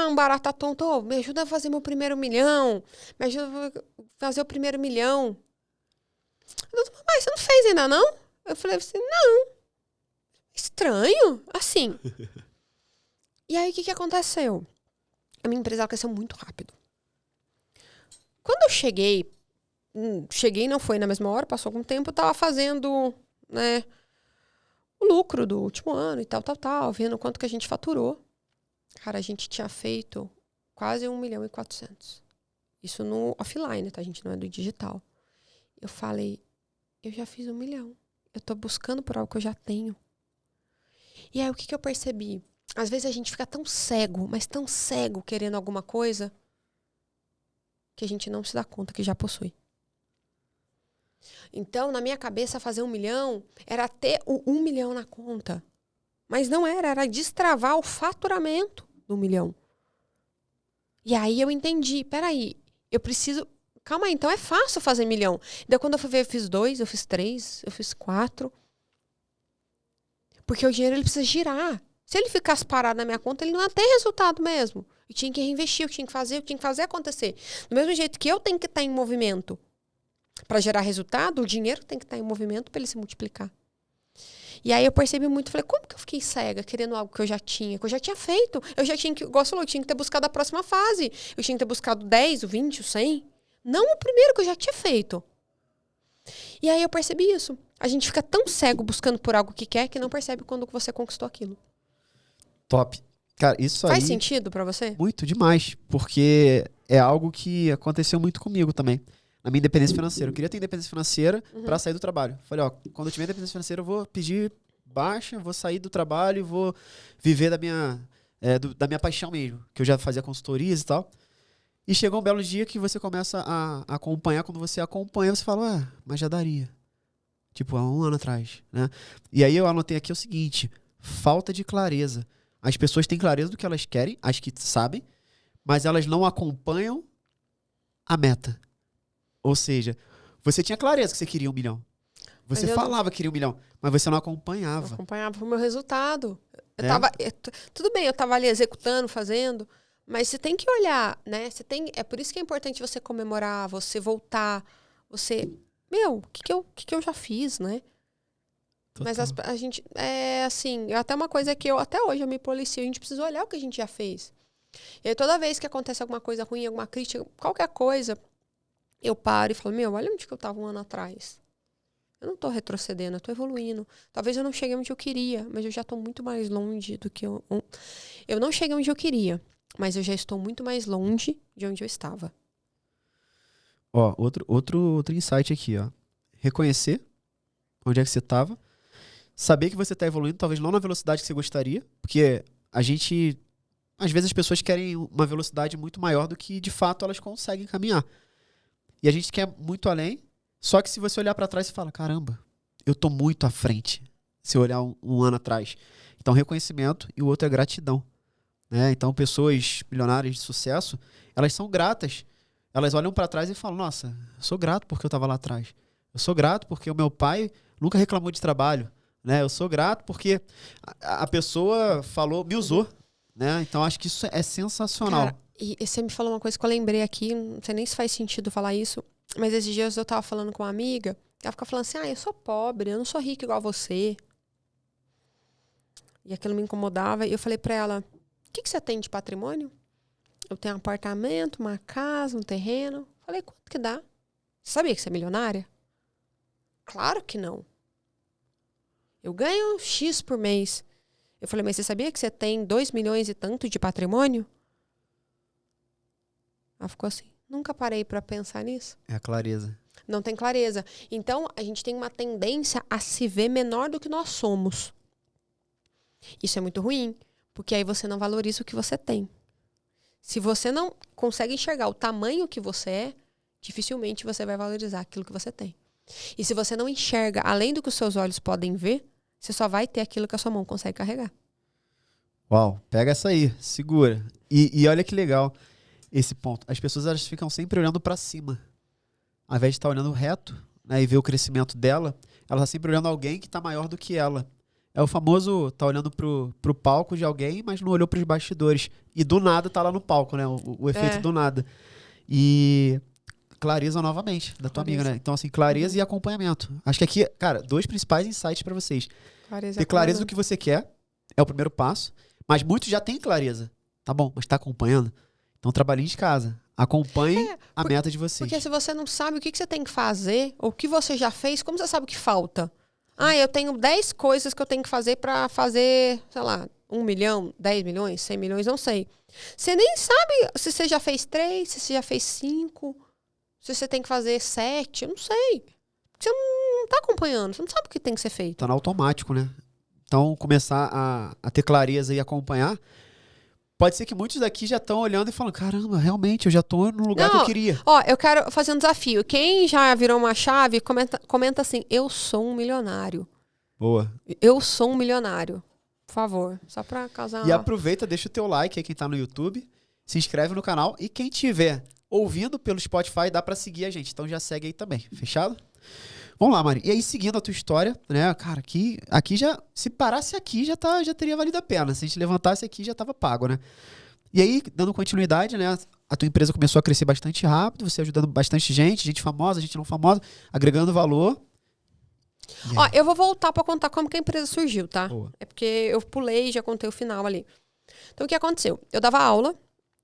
Speaker 2: um barata tonta. Oh, me ajuda a fazer meu primeiro milhão. Me ajuda a fazer o primeiro milhão. Eu falei, mas você não fez ainda, não? Eu falei assim, não. Estranho. Assim. E aí, o que aconteceu? A minha empresa cresceu muito rápido. Quando eu cheguei não foi na mesma hora, passou algum tempo, eu tava fazendo, né, o lucro do último ano e tal, vendo quanto que a gente faturou. Cara, a gente tinha feito quase 1.400.000. Isso no offline, tá? A gente não é do digital. Eu falei, eu já fiz 1 milhão. Eu tô buscando por algo que eu já tenho. E aí, o que eu percebi? Às vezes a gente fica tão cego, mas tão cego querendo alguma coisa, que a gente não se dá conta que já possui. Então, na minha cabeça, fazer 1 milhão era ter o 1 milhão na conta. Mas não era destravar o faturamento do 1 milhão. E aí eu entendi, peraí, eu preciso... Calma aí, então é fácil fazer 1 milhão. Daí quando eu fui ver, eu fiz 2, eu fiz 3, eu fiz 4. Porque o dinheiro ele precisa girar. Se ele ficasse parado na minha conta, ele não ia ter resultado mesmo. Eu tinha que reinvestir, eu tinha que fazer acontecer. Do mesmo jeito que eu tenho que estar em movimento para gerar resultado, o dinheiro tem que estar em movimento para ele se multiplicar. E aí eu percebi muito, falei, como que eu fiquei cega, querendo algo que eu já tinha feito? Eu já tinha que, igual você falou, eu tinha que ter buscado a próxima fase. Eu tinha que ter buscado o 10, o 20, o 100. Não o primeiro que eu já tinha feito. E aí eu percebi isso. A gente fica tão cego buscando por algo que quer que não percebe quando você conquistou aquilo.
Speaker 1: Top. Cara, isso
Speaker 2: Faz
Speaker 1: aí...
Speaker 2: sentido pra você?
Speaker 1: Muito demais, porque é algo que aconteceu muito comigo também. na minha independência financeira. Eu queria ter independência financeira para sair do trabalho. Falei, ó, quando eu tiver independência financeira, eu vou pedir baixa, vou sair do trabalho e vou viver da minha paixão mesmo, que eu já fazia consultorias e tal. E chegou um belo dia que você começa a acompanhar. Quando você acompanha, você fala, mas já daria. Tipo, há 1 ano atrás, né? E aí eu anotei aqui o seguinte, falta de clareza. As pessoas têm clareza do que elas querem, as que sabem, mas elas não acompanham a meta. Ou seja, você tinha clareza que você queria 1 milhão. Você falava que queria 1 milhão, mas você não acompanhava.
Speaker 2: Eu acompanhava o meu resultado. Tudo bem, eu estava ali executando, fazendo, mas você tem que olhar, né? É por isso que é importante você comemorar, você voltar, você... o que eu já fiz, né? Total. Mas a gente, assim, até uma coisa que até hoje eu me policio, a gente precisa olhar o que a gente já fez. E aí toda vez que acontece alguma coisa ruim, alguma crítica, qualquer coisa, eu paro e falo, olha onde que eu estava 1 ano atrás. Eu não tô retrocedendo, eu tô evoluindo. Talvez eu não chegue onde eu queria, mas eu já tô muito mais longe do que eu não cheguei onde eu queria, mas eu já estou muito mais longe de onde eu estava.
Speaker 1: Ó, outro insight aqui, ó. Reconhecer onde é que você estava. Saber que você está evoluindo, talvez não na velocidade que você gostaria, porque às vezes as pessoas querem uma velocidade muito maior do que de fato elas conseguem caminhar. E a gente quer muito além, só que se você olhar para trás, você fala, caramba, eu tô muito à frente, se olhar um ano atrás. Então, reconhecimento e o outro é gratidão. Né? Então, pessoas milionárias de sucesso, elas são gratas. Elas olham para trás e falam, nossa, eu sou grato porque eu estava lá atrás. Eu sou grato porque o meu pai nunca reclamou de trabalho. Né? Eu sou grato porque a pessoa me usou. Né? Então, acho que isso é sensacional.
Speaker 2: Cara, e você me falou uma coisa que eu lembrei aqui, não sei nem se faz sentido falar isso, mas esses dias eu tava falando com uma amiga, ela fica falando assim, eu sou pobre, eu não sou rica igual você. E aquilo me incomodava, e eu falei pra ela, o que você tem de patrimônio? Eu tenho um apartamento, uma casa, um terreno. Falei, quanto que dá? Você sabia que você é milionária? Claro que não. Eu ganho X por mês. Eu falei, mas você sabia que você tem 2 milhões e tanto de patrimônio? Ela ficou assim, nunca parei pra pensar nisso.
Speaker 1: É a clareza.
Speaker 2: Não tem clareza. Então, a gente tem uma tendência a se ver menor do que nós somos. Isso é muito ruim, porque aí você não valoriza o que você tem. Se você não consegue enxergar o tamanho que você é, dificilmente você vai valorizar aquilo que você tem. E se você não enxerga além do que os seus olhos podem ver, você só vai ter aquilo que a sua mão consegue carregar.
Speaker 1: Uau, pega essa aí, segura. E olha que legal esse ponto. As pessoas elas ficam sempre olhando para cima. Ao invés de estar olhando reto, né, e ver o crescimento dela, ela está sempre olhando alguém que está maior do que ela. É o famoso, tá olhando pro palco de alguém, mas não olhou pros bastidores. E do nada tá lá no palco, né? O efeito do nada. E clareza novamente, da tua amiga, né? Então, assim, clareza e acompanhamento. Acho que aqui, cara, 2 principais insights pra vocês. Ter clareza do que você quer é o primeiro passo, mas muitos já têm clareza. Tá bom, mas tá acompanhando? Então, trabalhinho de casa. Acompanhe a meta de vocês.
Speaker 2: Porque se você não sabe o que você tem que fazer, ou o que você já fez, como você sabe o que falta? Eu tenho 10 coisas que eu tenho que fazer pra fazer, sei lá, 1 milhão, 10 milhões, 100 milhões, não sei. Você nem sabe se você já fez 3, se você já fez 5, se você tem que fazer 7, eu não sei. Você não tá acompanhando, você não sabe o que tem que ser feito.
Speaker 1: Tá no automático, né? Então, começar a ter clareza e acompanhar. Pode ser que muitos daqui já estão olhando e falando, caramba, realmente, eu já tô no lugar que eu queria.
Speaker 2: Ó, eu quero fazer um desafio. Quem já virou uma chave, comenta assim, eu sou um milionário.
Speaker 1: Boa.
Speaker 2: Eu sou um milionário. Por favor, só pra causar...
Speaker 1: E aproveita, deixa o teu like aí, quem tá no YouTube, se inscreve no canal e quem tiver ouvindo pelo Spotify, dá pra seguir a gente. Então já segue aí também, fechado? Vamos lá, Mari. E aí, seguindo a tua história, né, cara, aqui já, se parasse aqui, já teria valido a pena. Se a gente levantasse aqui, já tava pago, né? E aí, dando continuidade, né, a tua empresa começou a crescer bastante rápido, você ajudando bastante gente famosa, gente não famosa, agregando valor.
Speaker 2: Ó, eu vou voltar pra contar como que a empresa surgiu, tá?
Speaker 1: Boa.
Speaker 2: É porque eu pulei e já contei o final ali. Então, o que aconteceu? Eu dava aula,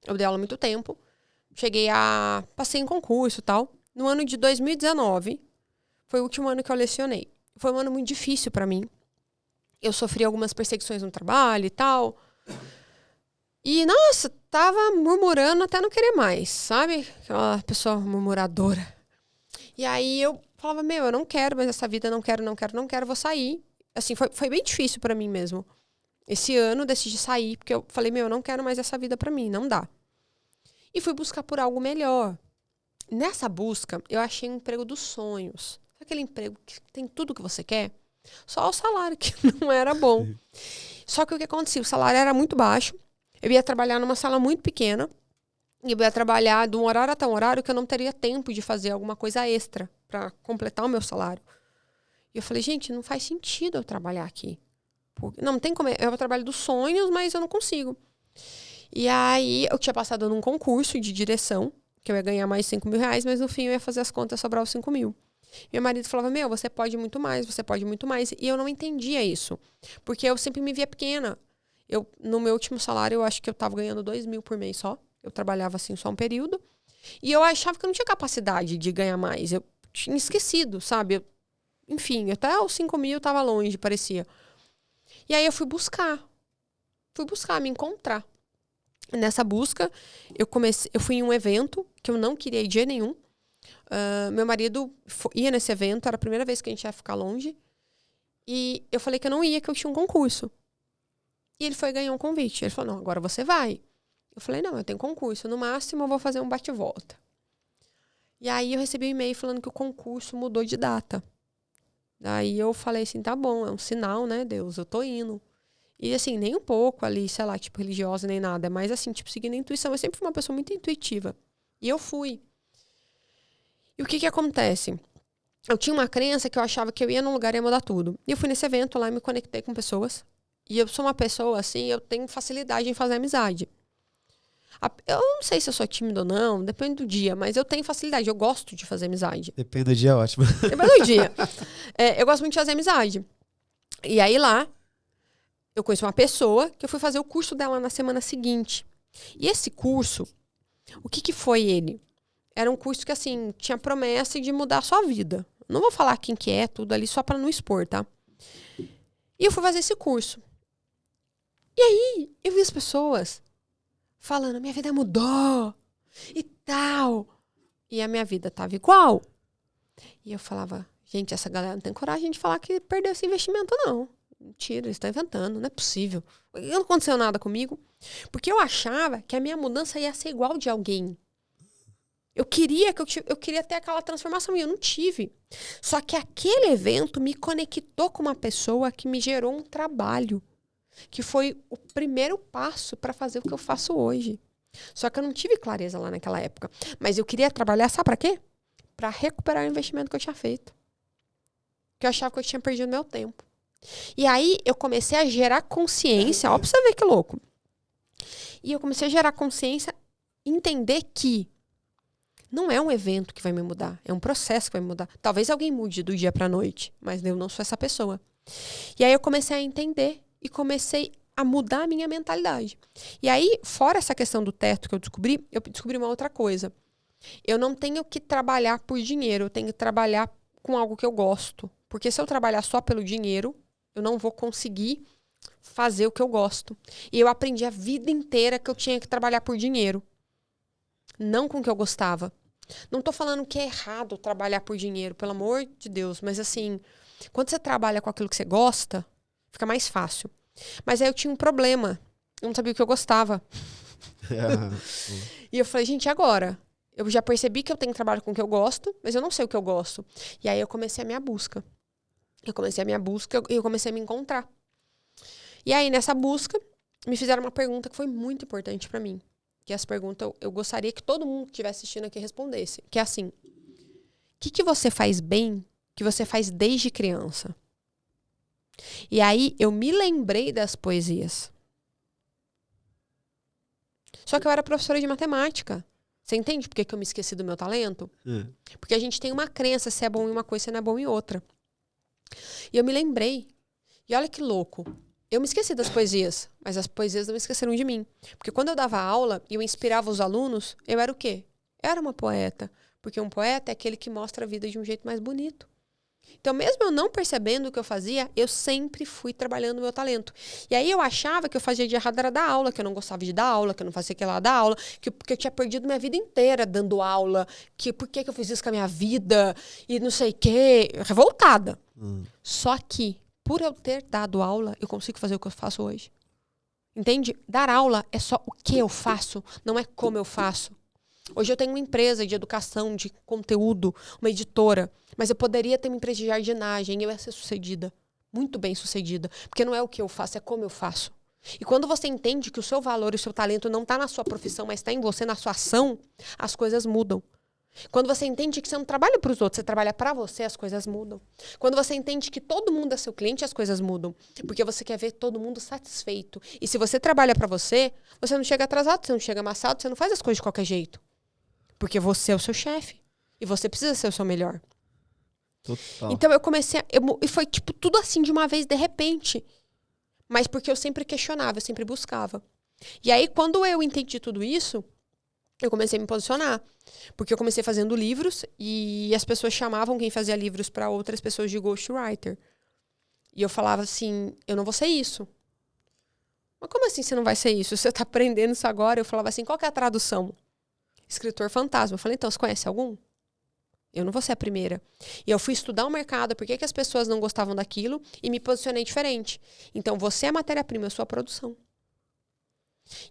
Speaker 2: eu dei aula há muito tempo, passei em concurso e tal. No ano de 2019... foi o último ano que eu lecionei. Foi um ano muito difícil pra mim. Eu sofri algumas perseguições no trabalho e tal. E, nossa, tava murmurando até não querer mais, sabe? Aquela pessoa murmuradora. E aí eu falava, eu não quero mais essa vida, não quero, vou sair. Assim, foi bem difícil pra mim mesmo. Esse ano eu decidi sair, porque eu falei, eu não quero mais essa vida pra mim, não dá. E fui buscar por algo melhor. Nessa busca, eu achei um emprego dos sonhos. Sabe aquele emprego que tem tudo que você quer? Só o salário, que não era bom. Só que o que acontecia? O salário era muito baixo. Eu ia trabalhar numa sala muito pequena. E eu ia trabalhar de um horário até um horário que eu não teria tempo de fazer alguma coisa extra para completar o meu salário. E eu falei, gente, não faz sentido eu trabalhar aqui. Porque, não tem como. É o trabalho dos sonhos, mas eu não consigo. E aí eu tinha passado num concurso de direção, que eu ia ganhar mais 5 mil reais, mas no fim eu ia fazer as contas e sobrar os 5 mil. Meu marido falava, você pode muito mais, você pode muito mais. E eu não entendia isso. Porque eu sempre me via pequena. No meu último salário, eu acho que eu tava ganhando 2 mil por mês só. Eu trabalhava assim só um período. E eu achava que eu não tinha capacidade de ganhar mais. Eu tinha esquecido, sabe? Enfim, até os 5 mil eu tava longe, parecia. E aí eu fui buscar. Me encontrar. Nessa busca, eu fui em um evento que eu não queria ir de jeito nenhum. Meu marido ia nesse evento, era a primeira vez que a gente ia ficar longe. E eu falei que eu não ia, que eu tinha um concurso. E ele foi ganhar um convite. Ele falou, não, agora você vai. Eu falei, não, eu tenho concurso. No máximo, eu vou fazer um bate-volta. E aí, eu recebi um e-mail falando que o concurso mudou de data. Daí, eu falei assim, tá bom, é um sinal, né, Deus, eu tô indo. E, assim, nem um pouco ali, sei lá, tipo, religiosa nem nada. Mas, assim, tipo, seguindo a intuição. Eu sempre fui uma pessoa muito intuitiva. E eu fui. E o que acontece? Eu tinha uma crença que eu achava que eu ia num lugar e ia mudar tudo. E eu fui nesse evento lá e me conectei com pessoas. E eu sou uma pessoa, assim, eu tenho facilidade em fazer amizade. Eu não sei se eu sou tímida ou não, depende do dia, mas eu tenho facilidade, eu gosto de fazer amizade.
Speaker 1: Depende do dia, é ótimo.
Speaker 2: Depende do dia. Eu gosto muito de fazer amizade. E aí lá, eu conheço uma pessoa que eu fui fazer o curso dela na semana seguinte. E esse curso, o que foi ele? Era um curso que, assim, tinha promessa de mudar a sua vida. Não vou falar quem que é, tudo ali, só pra não expor, tá? E eu fui fazer esse curso. E aí, eu vi as pessoas falando, minha vida mudou e tal. E a minha vida tava igual. E eu falava, gente, essa galera não tem coragem de falar que perdeu esse investimento, não. Mentira, eles estão inventando, não é possível. Não aconteceu nada comigo. Porque eu achava que a minha mudança ia ser igual de alguém. Eu queria ter aquela transformação e eu não tive. Só que aquele evento me conectou com uma pessoa que me gerou um trabalho. Que foi o primeiro passo para fazer o que eu faço hoje. Só que eu não tive clareza lá naquela época. Mas eu queria trabalhar, sabe para quê? Para recuperar o investimento que eu tinha feito. Que eu achava que eu tinha perdido meu tempo. E aí eu comecei a gerar consciência. Ó, pra você ver que louco. E eu comecei a gerar consciência e entender que não é um evento que vai me mudar. É um processo que vai me mudar. Talvez alguém mude do dia pra noite. Mas eu não sou essa pessoa. E aí eu comecei a entender. E comecei a mudar a minha mentalidade. E aí, fora essa questão do teto que eu descobri uma outra coisa. Eu não tenho que trabalhar por dinheiro, eu tenho que trabalhar com algo que eu gosto. Porque se eu trabalhar só pelo dinheiro, eu não vou conseguir fazer o que eu gosto. E eu aprendi a vida inteira que eu tinha que trabalhar por dinheiro. Não com o que eu gostava. Não tô falando que é errado trabalhar por dinheiro, pelo amor de Deus. Mas assim, quando você trabalha com aquilo que você gosta, fica mais fácil. Mas aí eu tinha um problema. Eu não sabia o que eu gostava. E eu falei, gente, agora? Eu já percebi que eu tenho trabalho com o que eu gosto, mas eu não sei o que eu gosto. E aí eu comecei a minha busca. Eu comecei a me encontrar. E aí, nessa busca, me fizeram uma pergunta que foi muito importante pra mim. Que essa pergunta eu gostaria que todo mundo que estiver assistindo aqui respondesse. Que é assim, o que você faz bem, que você faz desde criança? E aí, eu me lembrei das poesias. Só que eu era professora de matemática. Você entende por que eu me esqueci do meu talento? Porque a gente tem uma crença, se é bom em uma coisa, se não é bom em outra. E eu me lembrei. E olha que louco. Eu me esqueci das poesias, mas as poesias não me esqueceram de mim. Porque quando eu dava aula e eu inspirava os alunos, eu era o quê? Eu era uma poeta. Porque um poeta é aquele que mostra a vida de um jeito mais bonito. Então, mesmo eu não percebendo o que eu fazia, eu sempre fui trabalhando o meu talento. E aí eu achava que eu fazia de errado era dar aula, que eu não gostava de dar aula, que eu não fazia aquilo lá da aula, que eu tinha perdido minha vida inteira dando aula, que por que eu fiz isso com a minha vida, e não sei o quê. Revoltada. Só que, por eu ter dado aula, eu consigo fazer o que eu faço hoje. Entende? Dar aula é só o que eu faço, não é como eu faço. Hoje eu tenho uma empresa de educação, de conteúdo, uma editora, mas eu poderia ter uma empresa de jardinagem e eu ia ser sucedida, muito bem sucedida, porque não é o que eu faço, é como eu faço. E quando você entende que o seu valor e o seu talento não está na sua profissão, mas está em você, na sua ação, as coisas mudam. Quando você entende que você não trabalha para os outros, você trabalha para você, as coisas mudam. Quando você entende que todo mundo é seu cliente, as coisas mudam. Porque você quer ver todo mundo satisfeito. E se você trabalha para você, você não chega atrasado, você não chega amassado, você não faz as coisas de qualquer jeito. Porque você é o seu chefe. E você precisa ser o seu melhor.
Speaker 1: Total.
Speaker 2: Então eu comecei e foi tipo tudo assim de uma vez, de repente. Mas porque eu sempre questionava, eu sempre buscava. E aí quando eu entendi tudo isso, eu comecei a me posicionar. Porque eu comecei fazendo livros e as pessoas chamavam quem fazia livros para outras pessoas de ghostwriter. E eu falava assim, eu não vou ser isso. Mas como assim você não vai ser isso? Você tá aprendendo isso agora? Eu falava assim, qual que é a tradução? Escritor fantasma. Eu falei, então, você conhece algum? Eu não vou ser a primeira. E eu fui estudar o mercado, por que as pessoas não gostavam daquilo, e me posicionei diferente. Então, você é a matéria-prima, eu sou a produção.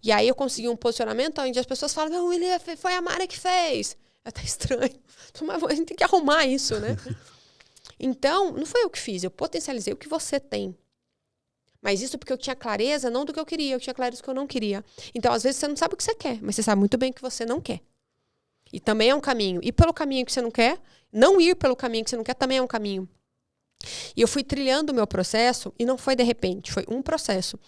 Speaker 2: E aí eu consegui um posicionamento onde as pessoas falam, não, foi a Mara que fez. É até estranho. Mas a gente tem que arrumar isso, né? Então, não foi eu que fiz, eu potencializei o que você tem. Mas isso porque eu tinha clareza, não do que eu queria, eu tinha clareza do que eu não queria. Então, às vezes, você não sabe o que você quer, mas você sabe muito bem o que você não quer. E também é um caminho. Ir pelo caminho que você não quer, não ir pelo caminho que você não quer, também é um caminho. E eu fui trilhando o meu processo, e não foi de repente, foi um processo.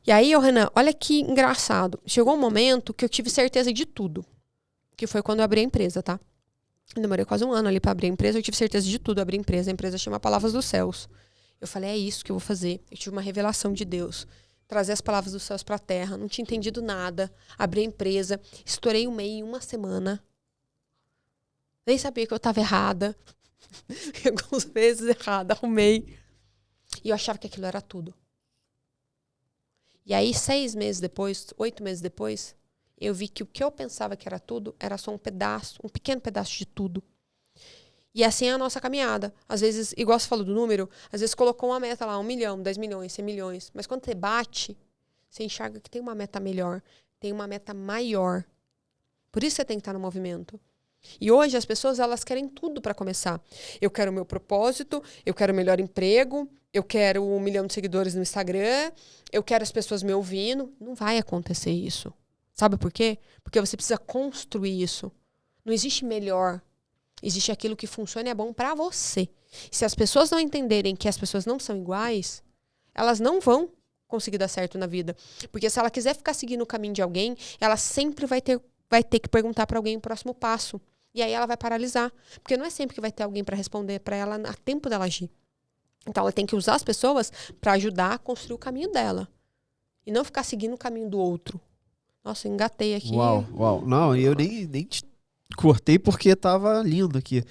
Speaker 2: E aí, Renan, olha que engraçado. Chegou um momento que eu tive certeza de tudo. Que foi quando eu abri a empresa, tá? Eu demorei quase um ano ali pra abrir a empresa, eu tive certeza de tudo, abri a empresa chama Palavras dos Céus. Eu falei, é isso que eu vou fazer. Eu tive uma revelação de Deus. Trazer as palavras dos céus para a terra. Não tinha entendido nada. Abri a empresa. Estourei o MEI em uma semana. Nem sabia que eu estava errada. Algumas vezes errada. Arrumei. E eu achava que aquilo era tudo. E aí, 6 meses depois, 8 meses depois, eu vi que o que eu pensava que era tudo era só um pedaço, um pequeno pedaço de tudo. E assim é a nossa caminhada. Às vezes, igual você falou do número, às vezes colocou uma meta lá, 1 milhão, 10 milhões, 100 milhões. Mas quando você bate, você enxerga que tem uma meta melhor, tem uma meta maior. Por isso você tem que estar no movimento. E hoje as pessoas, elas querem tudo para começar. Eu quero o meu propósito, eu quero o melhor emprego, eu quero 1 milhão de seguidores no Instagram, eu quero as pessoas me ouvindo. Não vai acontecer isso. Sabe por quê? Porque você precisa construir isso. Não existe melhor. Existe aquilo que funciona e é bom pra você. Se as pessoas não entenderem que as pessoas não são iguais, elas não vão conseguir dar certo na vida. Porque se ela quiser ficar seguindo o caminho de alguém, ela sempre vai ter que perguntar pra alguém o próximo passo. E aí ela vai paralisar. Porque não é sempre que vai ter alguém pra responder pra ela a tempo dela agir. Então ela tem que usar as pessoas pra ajudar a construir o caminho dela. E não ficar seguindo o caminho do outro. Nossa, eu engatei aqui.
Speaker 1: Uau. Não, eu nem cortei porque tava lindo aqui.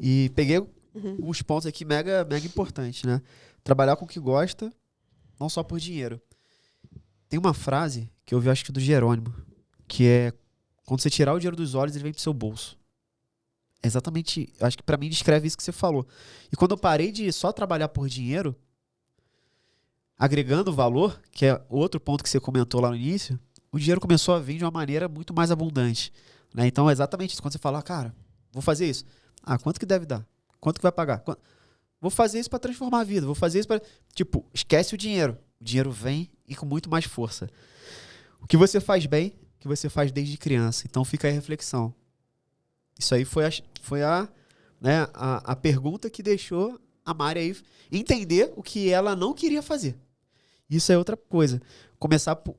Speaker 1: E peguei uns pontos aqui mega importantes, né? Trabalhar com o que gosta, não só por dinheiro. Tem uma frase que eu vi, acho que do Jerônimo, que é: quando você tirar o dinheiro dos olhos, ele vem pro seu bolso. Exatamente, acho que pra mim descreve isso que você falou. E quando eu parei de só trabalhar por dinheiro, agregando valor, que é outro ponto que você comentou lá no início, o dinheiro começou a vir de uma maneira muito mais abundante. Né? Então é exatamente isso. Quando você fala, cara, vou fazer isso. Quanto que deve dar? Quanto que vai pagar? Vou fazer isso para transformar a vida. Vou fazer isso para... Tipo, esquece o dinheiro. O dinheiro vem e com muito mais força. O que você faz bem, o que você faz desde criança. Então fica aí a reflexão. Isso aí foi a pergunta que deixou a Mari aí entender o que ela não queria fazer. Isso é outra coisa. Começar por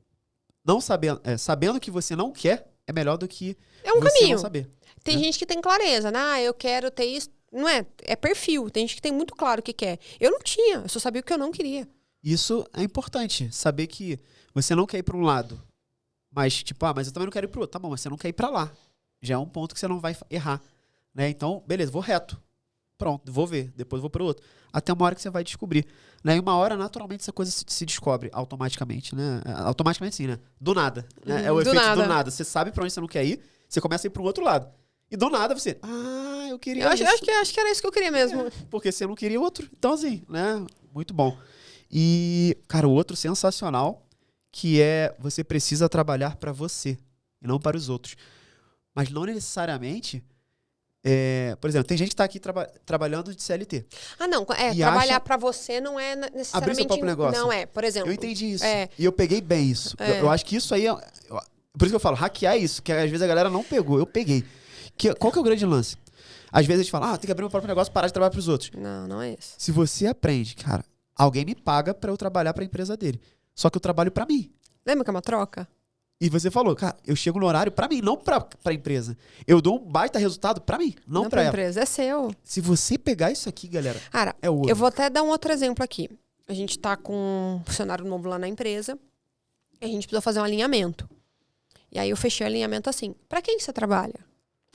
Speaker 1: não sabendo que você não quer, é melhor do que
Speaker 2: é um
Speaker 1: você
Speaker 2: caminho.
Speaker 1: não saber.
Speaker 2: Tem gente que tem clareza, né? Eu quero ter isso. Não é? É perfil. Tem gente que tem muito claro o que quer. Eu não tinha, eu só sabia o que eu não queria.
Speaker 1: Isso é importante, saber que você não quer ir para um lado, mas tipo, mas eu também não quero ir para o outro. Tá bom, mas você não quer ir para lá. Já é um ponto que você não vai errar. Né? Então, beleza, vou reto. pronto, vou ver, depois vou pro outro. Até uma hora que você vai descobrir. Né? E uma hora, naturalmente, essa coisa se descobre automaticamente, né? Automaticamente sim, né? Do nada. Né? É o efeito do nada. Você sabe pra onde você não quer ir, você começa a ir pro outro lado. E do nada você, eu queria
Speaker 2: isso. Acho que era isso que eu queria mesmo.
Speaker 1: Porque você não queria outro. Então, assim, né? Muito bom. E, cara, o outro sensacional, que é você precisa trabalhar pra você e não para os outros. Mas não necessariamente... por exemplo, tem gente que tá aqui trabalhando de CLT.
Speaker 2: Não. Trabalhar pra você não é necessariamente...
Speaker 1: Abrir seu próprio negócio.
Speaker 2: Não por exemplo...
Speaker 1: Eu entendi isso. E eu peguei bem isso. Eu acho que isso aí... Por isso que eu falo, hackear isso. Que às vezes a galera não pegou. Eu peguei. Qual que é o grande lance? Às vezes a gente fala, tem que abrir meu próprio negócio e parar de trabalhar pros outros.
Speaker 2: Não é isso.
Speaker 1: Se você aprende, cara, alguém me paga pra eu trabalhar pra empresa dele. Só que eu trabalho pra mim.
Speaker 2: Lembra que é uma troca?
Speaker 1: E você falou, cara, eu chego no horário pra mim, não pra empresa. Eu dou um baita resultado pra mim, não pra ela.
Speaker 2: Empresa, é seu.
Speaker 1: Se você pegar isso aqui, galera,
Speaker 2: cara,
Speaker 1: é ouro.
Speaker 2: Eu vou até dar um outro exemplo aqui. A gente tá com um funcionário novo lá na empresa e a gente precisa fazer um alinhamento. E aí eu fechei o alinhamento assim, pra quem você trabalha?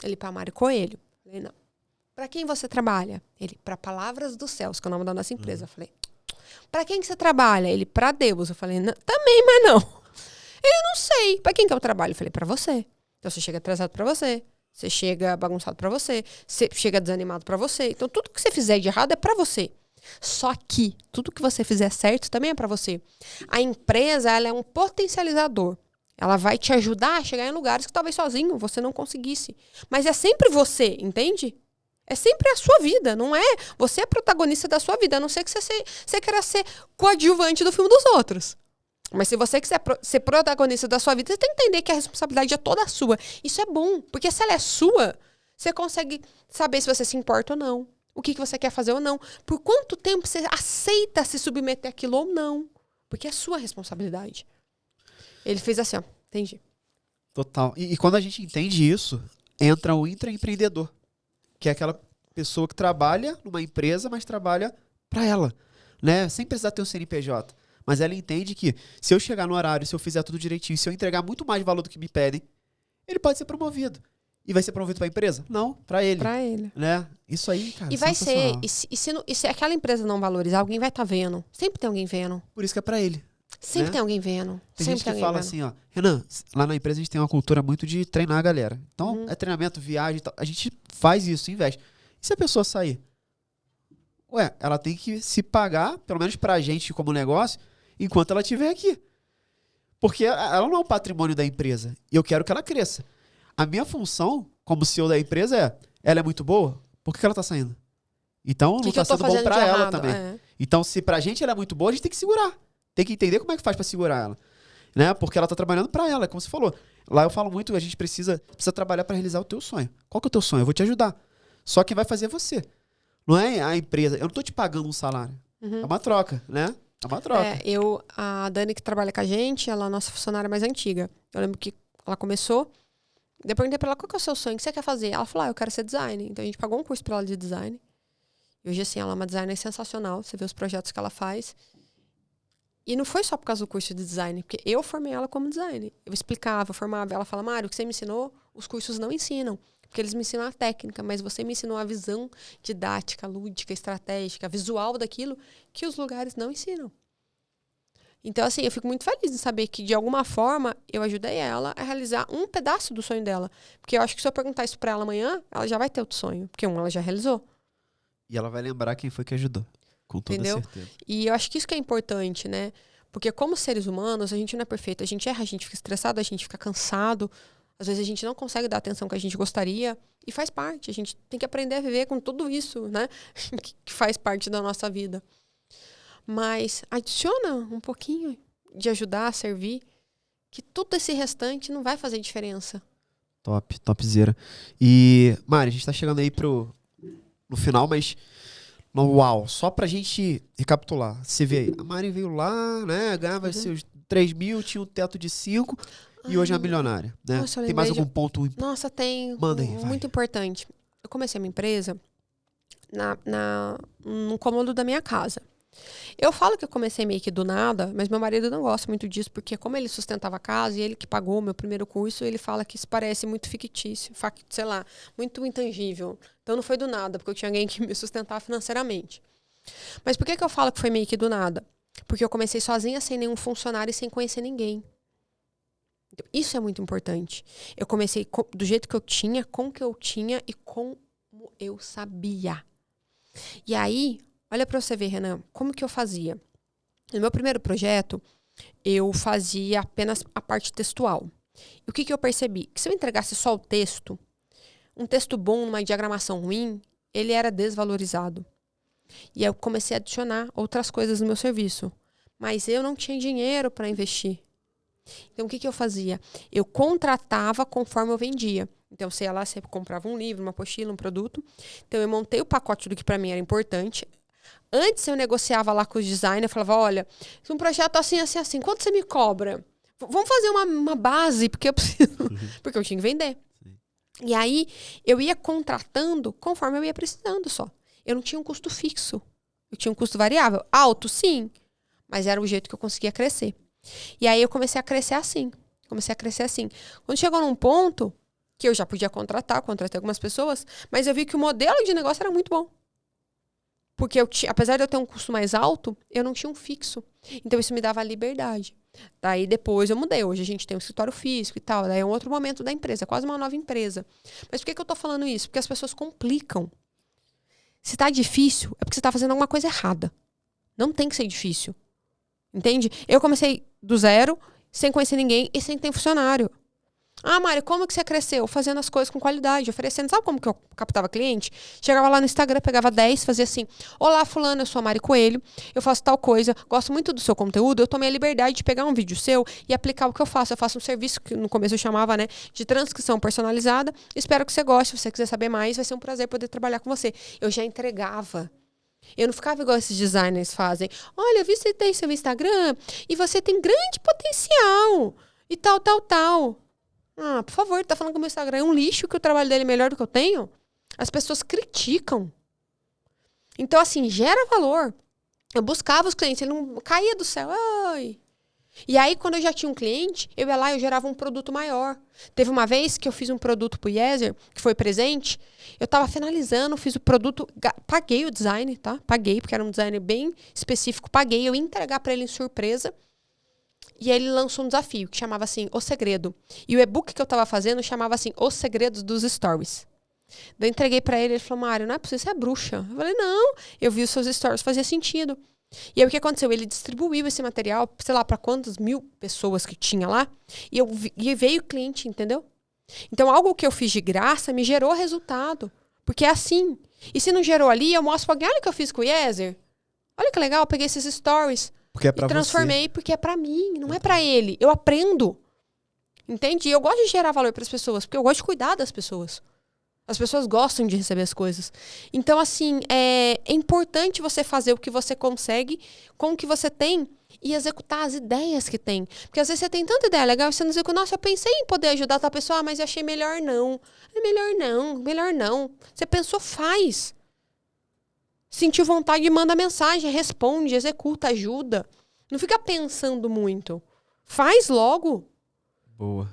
Speaker 2: Ele, pra Mário Coelho. Eu falei, não. Pra quem você trabalha? Ele, pra Palavras dos Céus, que é o nome da nossa empresa. Eu falei, pra quem que você trabalha? Ele, pra Deus. Eu falei, também, mas não. Eu não sei. Pra quem que eu trabalho? Eu falei, pra você. Então você chega atrasado pra você. Você chega bagunçado pra você. Você chega desanimado pra você. Então tudo que você fizer de errado é pra você. Só que tudo que você fizer certo também é pra você. A empresa, ela é um potencializador. Ela vai te ajudar a chegar em lugares que talvez sozinho você não conseguisse. Mas é sempre você, entende? É sempre a sua vida, não é? Você é protagonista da sua vida, a não ser que você queira ser coadjuvante do filme dos outros. Mas se você quiser ser protagonista da sua vida, você tem que entender que a responsabilidade é toda sua. Isso é bom, porque se ela é sua, você consegue saber se você se importa ou não. O que você quer fazer ou não. Por quanto tempo você aceita se submeter àquilo ou não. Porque é sua responsabilidade. Ele fez assim, entendi.
Speaker 1: Total. E quando a gente entende isso, entra o intraempreendedor. Que é aquela pessoa que trabalha numa empresa, mas trabalha pra ela. Né? Sem precisar ter um CNPJ. Mas ela entende que se eu chegar no horário, se eu fizer tudo direitinho, se eu entregar muito mais valor do que me pedem, ele pode ser promovido. E vai ser promovido para a empresa? Não, para ele.
Speaker 2: Para ele.
Speaker 1: Né? Isso aí, cara,
Speaker 2: e vai ser. E se aquela empresa não valorizar, alguém vai estar vendo. Sempre tem alguém vendo.
Speaker 1: Por isso que é para ele.
Speaker 2: Sempre tem alguém vendo.
Speaker 1: Tem
Speaker 2: sempre
Speaker 1: gente que fala assim, Renan, lá na empresa a gente tem uma cultura muito de treinar a galera. Então, é treinamento, viagem e tal. A gente faz isso, investe. E se a pessoa sair? Ela tem que se pagar, pelo menos pra gente como negócio, enquanto ela estiver aqui. Porque ela não é um patrimônio da empresa. E eu quero que ela cresça. A minha função, como CEO da empresa, ela é muito boa, por que ela tá saindo? Então, não tá sendo bom pra ela também. Então, se pra gente ela é muito boa, a gente tem que segurar. Tem que entender como é que faz pra segurar ela. Né? Porque ela tá trabalhando pra ela, como você falou. Lá eu falo muito, a gente precisa trabalhar pra realizar o teu sonho. Qual que é o teu sonho? Eu vou te ajudar. Só quem vai fazer é você. Não é a empresa. Eu não tô te pagando um salário. É uma troca, né? É uma troca.
Speaker 2: A Dani, que trabalha com a gente, ela é a nossa funcionária mais antiga. Eu lembro que ela começou, eu perguntei pra ela, qual que é o seu sonho? O que você quer fazer? Ela falou, eu quero ser designer. Então a gente pagou um curso pra ela de design. E hoje, assim, ela é uma designer sensacional. Você vê os projetos que ela faz. E não foi só por causa do curso de design, porque eu formei ela como designer. Eu explicava, formava. Ela fala, Mário, o que você me ensinou, os cursos não ensinam. Porque eles me ensinam a técnica, mas você me ensinou a visão didática, lúdica, estratégica, visual daquilo que os lugares não ensinam. Então, assim, eu fico muito feliz em saber que, de alguma forma, eu ajudei ela a realizar um pedaço do sonho dela. Porque eu acho que se eu perguntar isso pra ela amanhã, ela já vai ter outro sonho. Porque ela já realizou.
Speaker 1: E ela vai lembrar quem foi que ajudou. Com toda certeza.
Speaker 2: E eu acho que isso que é importante, né? Porque como seres humanos, a gente não é perfeito. A gente erra, a gente fica estressado, a gente fica cansado. Às vezes a gente não consegue dar a atenção que a gente gostaria. E faz parte. A gente tem que aprender a viver com tudo isso, né? que faz parte da nossa vida. Mas adiciona um pouquinho de ajudar a servir, que tudo esse restante não vai fazer diferença.
Speaker 1: Top, topzera. E, Mari, a gente tá chegando aí no final, mas uau, só pra gente recapitular. Você vê aí, a Mari veio lá, né, ganhava seus 3 mil, tinha um teto de 5 e hoje é milionária, né?
Speaker 2: Nossa,
Speaker 1: tem mais algum ponto?
Speaker 2: Nossa, tem.
Speaker 1: Manda aí,
Speaker 2: muito importante. Eu comecei a minha empresa num cômodo da minha casa. Eu falo que eu comecei meio que do nada, mas meu marido não gosta muito disso, porque como ele sustentava a casa e ele que pagou o meu primeiro curso, ele fala que isso parece muito fictício, sei lá, muito intangível. Então não foi do nada, porque eu tinha alguém que me sustentava financeiramente. Mas por que eu falo que foi meio que do nada? Porque eu comecei sozinha, sem nenhum funcionário e sem conhecer ninguém. Então, isso é muito importante. Eu comecei do jeito que eu tinha, com o que eu tinha e como eu sabia. E aí, olha pra você ver, Renan, como que eu fazia? No meu primeiro projeto, eu fazia apenas a parte textual. E o que eu percebi? Que se eu entregasse só o texto, um texto bom numa diagramação ruim, ele era desvalorizado. E aí eu comecei a adicionar outras coisas no meu serviço. Mas eu não tinha dinheiro para investir. Então, o que eu fazia? Eu contratava conforme eu vendia. Então, você ia lá, você comprava um livro, uma apostila, um produto. Então, eu montei o pacote do que para mim era importante. Antes, eu negociava lá com os designers. Eu falava, olha, um projeto assim, assim, assim. Quanto você me cobra? Vamos fazer uma base, porque eu preciso. Porque eu tinha que vender. Sim. E aí, eu ia contratando conforme eu ia precisando só. Eu não tinha um custo fixo. Eu tinha um custo variável. Alto, sim. Mas era o jeito que eu conseguia crescer. E aí eu comecei a crescer assim. Quando chegou num ponto que eu já podia contratei algumas pessoas, mas eu vi que o modelo de negócio era muito bom. Porque apesar de eu ter um custo mais alto, eu não tinha um fixo. Então isso me dava liberdade. Daí depois eu mudei. Hoje a gente tem um escritório físico e tal. Daí é um outro momento da empresa, quase uma nova empresa. Mas por que eu tô falando isso? Porque as pessoas complicam. Se tá difícil, é porque você tá fazendo alguma coisa errada. Não tem que ser difícil. Entende? Eu comecei do zero, sem conhecer ninguém e sem ter funcionário. Ah, Mário, como que você cresceu? Fazendo as coisas com qualidade, oferecendo. Sabe como que eu captava cliente? Chegava lá no Instagram, pegava 10, fazia assim. Olá, fulano, eu sou a Mari Coelho, eu faço tal coisa, gosto muito do seu conteúdo, eu tomei a liberdade de pegar um vídeo seu e aplicar o que eu faço. Eu faço um serviço que no começo eu chamava, né, de transcrição personalizada. Espero que você goste. Se você quiser saber mais, vai ser um prazer poder trabalhar com você. Eu já entregava. Eu não ficava igual esses designers fazem. Olha, eu vi que você tem seu Instagram e você tem grande potencial. E tal, tal, tal. Ah, por favor, tá falando que o meu Instagram é um lixo, que o trabalho dele é melhor do que eu tenho? As pessoas criticam. Então, assim, gera valor. Eu buscava os clientes, ele não caía do céu. Ai. E aí, quando eu já tinha um cliente, eu ia lá e eu gerava um produto maior. Teve uma vez que eu fiz um produto pro Yeser, que foi presente. Eu tava finalizando, fiz o produto, paguei o design, tá? Paguei, porque era um design bem específico. Paguei, eu ia entregar pra ele em surpresa. E aí ele lançou um desafio, que chamava assim, O Segredo. E o e-book que eu tava fazendo chamava assim, Os Segredos dos Stories. Daí eu entreguei pra ele, ele falou, Mário, não é possível, você é bruxa. Eu falei, não, eu vi os seus stories, fazia sentido. E aí o que aconteceu? Ele distribuiu esse material, sei lá, para quantas mil pessoas que tinha lá, e veio o cliente, entendeu? Então algo que eu fiz de graça me gerou resultado. Porque é assim. E se não gerou ali, eu mostro pra alguém, olha o que eu fiz com o Yeser. Olha que legal, eu peguei esses stories
Speaker 1: porque é pra
Speaker 2: e transformei,
Speaker 1: você.
Speaker 2: porque é pra mim, não é pra ele. Eu aprendo. Entende? E eu gosto de gerar valor pras pessoas, porque eu gosto de cuidar das pessoas. As pessoas gostam de receber as coisas. Então, assim, é importante você fazer o que você consegue com o que você tem e executar as ideias que tem. Porque às vezes você tem tanta ideia legal e você não executa. Nossa, eu pensei em poder ajudar tal pessoa, mas eu achei melhor não. É melhor não, melhor não. Você pensou, faz. Sentiu vontade, manda mensagem, responde, executa, ajuda. Não fica pensando muito. Faz logo.
Speaker 1: Boa.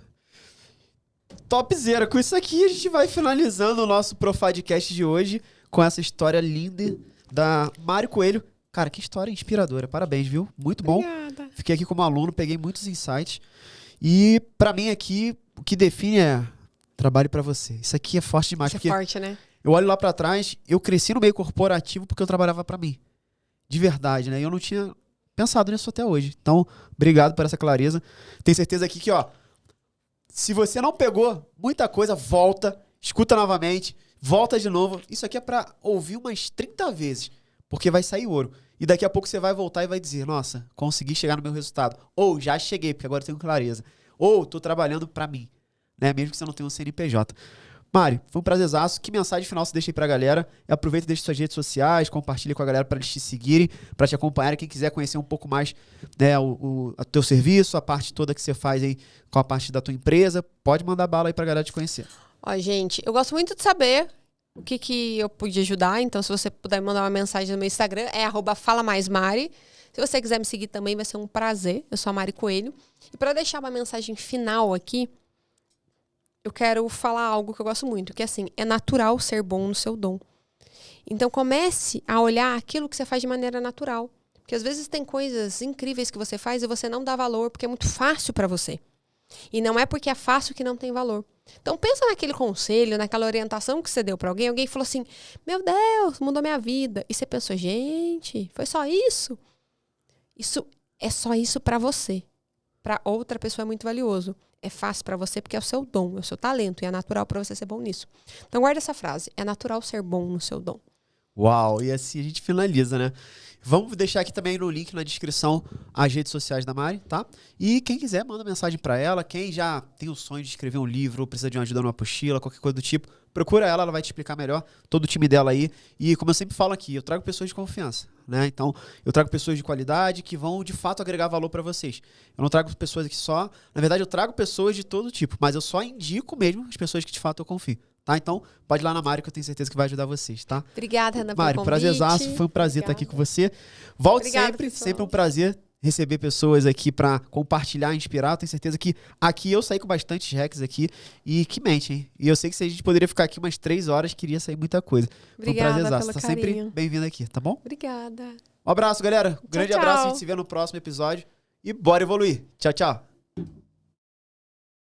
Speaker 1: Topzera. Com isso aqui, a gente vai finalizando o nosso Profadcast de hoje com essa história linda da Mari Coelho. Cara, que história inspiradora. Parabéns, viu? Muito bom.
Speaker 2: Obrigada.
Speaker 1: Fiquei aqui como aluno, peguei muitos insights. E pra mim aqui, o que define é trabalho pra você. Isso aqui é forte demais.
Speaker 2: Isso é forte, né?
Speaker 1: Eu olho lá pra trás, eu cresci no meio corporativo porque eu trabalhava pra mim. De verdade, né? E eu não tinha pensado nisso até hoje. Então, obrigado por essa clareza. Tenho certeza aqui que, ó, se você não pegou muita coisa, volta, escuta novamente, volta de novo. Isso aqui é pra ouvir umas 30 vezes, porque vai sair ouro. E daqui a pouco você vai voltar e vai dizer, nossa, consegui chegar no meu resultado. Ou já cheguei, porque agora eu tenho clareza. Ou tô trabalhando pra mim, né? Mesmo que você não tenha um CNPJ. Mari, foi um prazerzaço. Que mensagem final você deixa aí pra galera? E aproveita e deixa suas redes sociais, compartilha com a galera pra eles te seguirem, pra te acompanharem. Quem quiser conhecer um pouco mais, né, o teu serviço, a parte toda que você faz aí com a parte da tua empresa, pode mandar bala aí pra galera te conhecer.
Speaker 2: Ó, gente, eu gosto muito de saber o que eu pude ajudar. Então, se você puder me mandar uma mensagem no meu Instagram, é @falamaismari. Se você quiser me seguir também, vai ser um prazer. Eu sou a Mari Coelho. E para deixar uma mensagem final aqui, eu quero falar algo que eu gosto muito, que é assim, é natural ser bom no seu dom. Então, comece a olhar aquilo que você faz de maneira natural. Porque às vezes tem coisas incríveis que você faz e você não dá valor, porque é muito fácil para você. E não é porque é fácil que não tem valor. Então pensa naquele conselho, naquela orientação que você deu para alguém. Alguém falou assim, meu Deus, mudou minha vida. E você pensou, gente, foi só isso? Isso é só isso para você. Para outra pessoa é muito valioso. É fácil para você porque é o seu dom, é o seu talento. E é natural para você ser bom nisso. Então guarda essa frase. É natural ser bom no seu dom.
Speaker 1: Uau, e assim a gente finaliza, né? Vamos deixar aqui também no link na descrição as redes sociais da Mari, tá? E quem quiser, manda mensagem pra ela. Quem já tem o sonho de escrever um livro, ou precisa de uma ajuda numa apostila, qualquer coisa do tipo, procura ela vai te explicar melhor, todo o time dela aí. E como eu sempre falo aqui, eu trago pessoas de confiança, né? Então, eu trago pessoas de qualidade que vão, de fato, agregar valor pra vocês. Eu não trago pessoas que só... Na verdade, eu trago pessoas de todo tipo, mas eu só indico mesmo as pessoas que, de fato, eu confio. Tá? Então, pode ir lá na Mari que eu tenho certeza que vai ajudar vocês, tá?
Speaker 2: Obrigada, Renan, pelo
Speaker 1: Mari,
Speaker 2: convite.
Speaker 1: prazerzaço, foi um prazer estar aqui com você. Volte
Speaker 2: Obrigada,
Speaker 1: sempre,
Speaker 2: pessoal.
Speaker 1: sempre um prazer receber pessoas aqui pra compartilhar, inspirar. Eu tenho certeza que aqui eu saí com bastante hacks aqui e que mente, hein? E eu sei que se a gente poderia ficar aqui umas 3 horas, queria sair muita coisa.
Speaker 2: Obrigada,
Speaker 1: foi um prazerzaço.
Speaker 2: pelo
Speaker 1: Tá sempre
Speaker 2: carinho.
Speaker 1: bem-vindo aqui, tá bom?
Speaker 2: Obrigada.
Speaker 1: Um abraço, galera. Grande
Speaker 2: tchau.
Speaker 1: abraço, a gente se vê no próximo episódio. E bora evoluir. Tchau, tchau.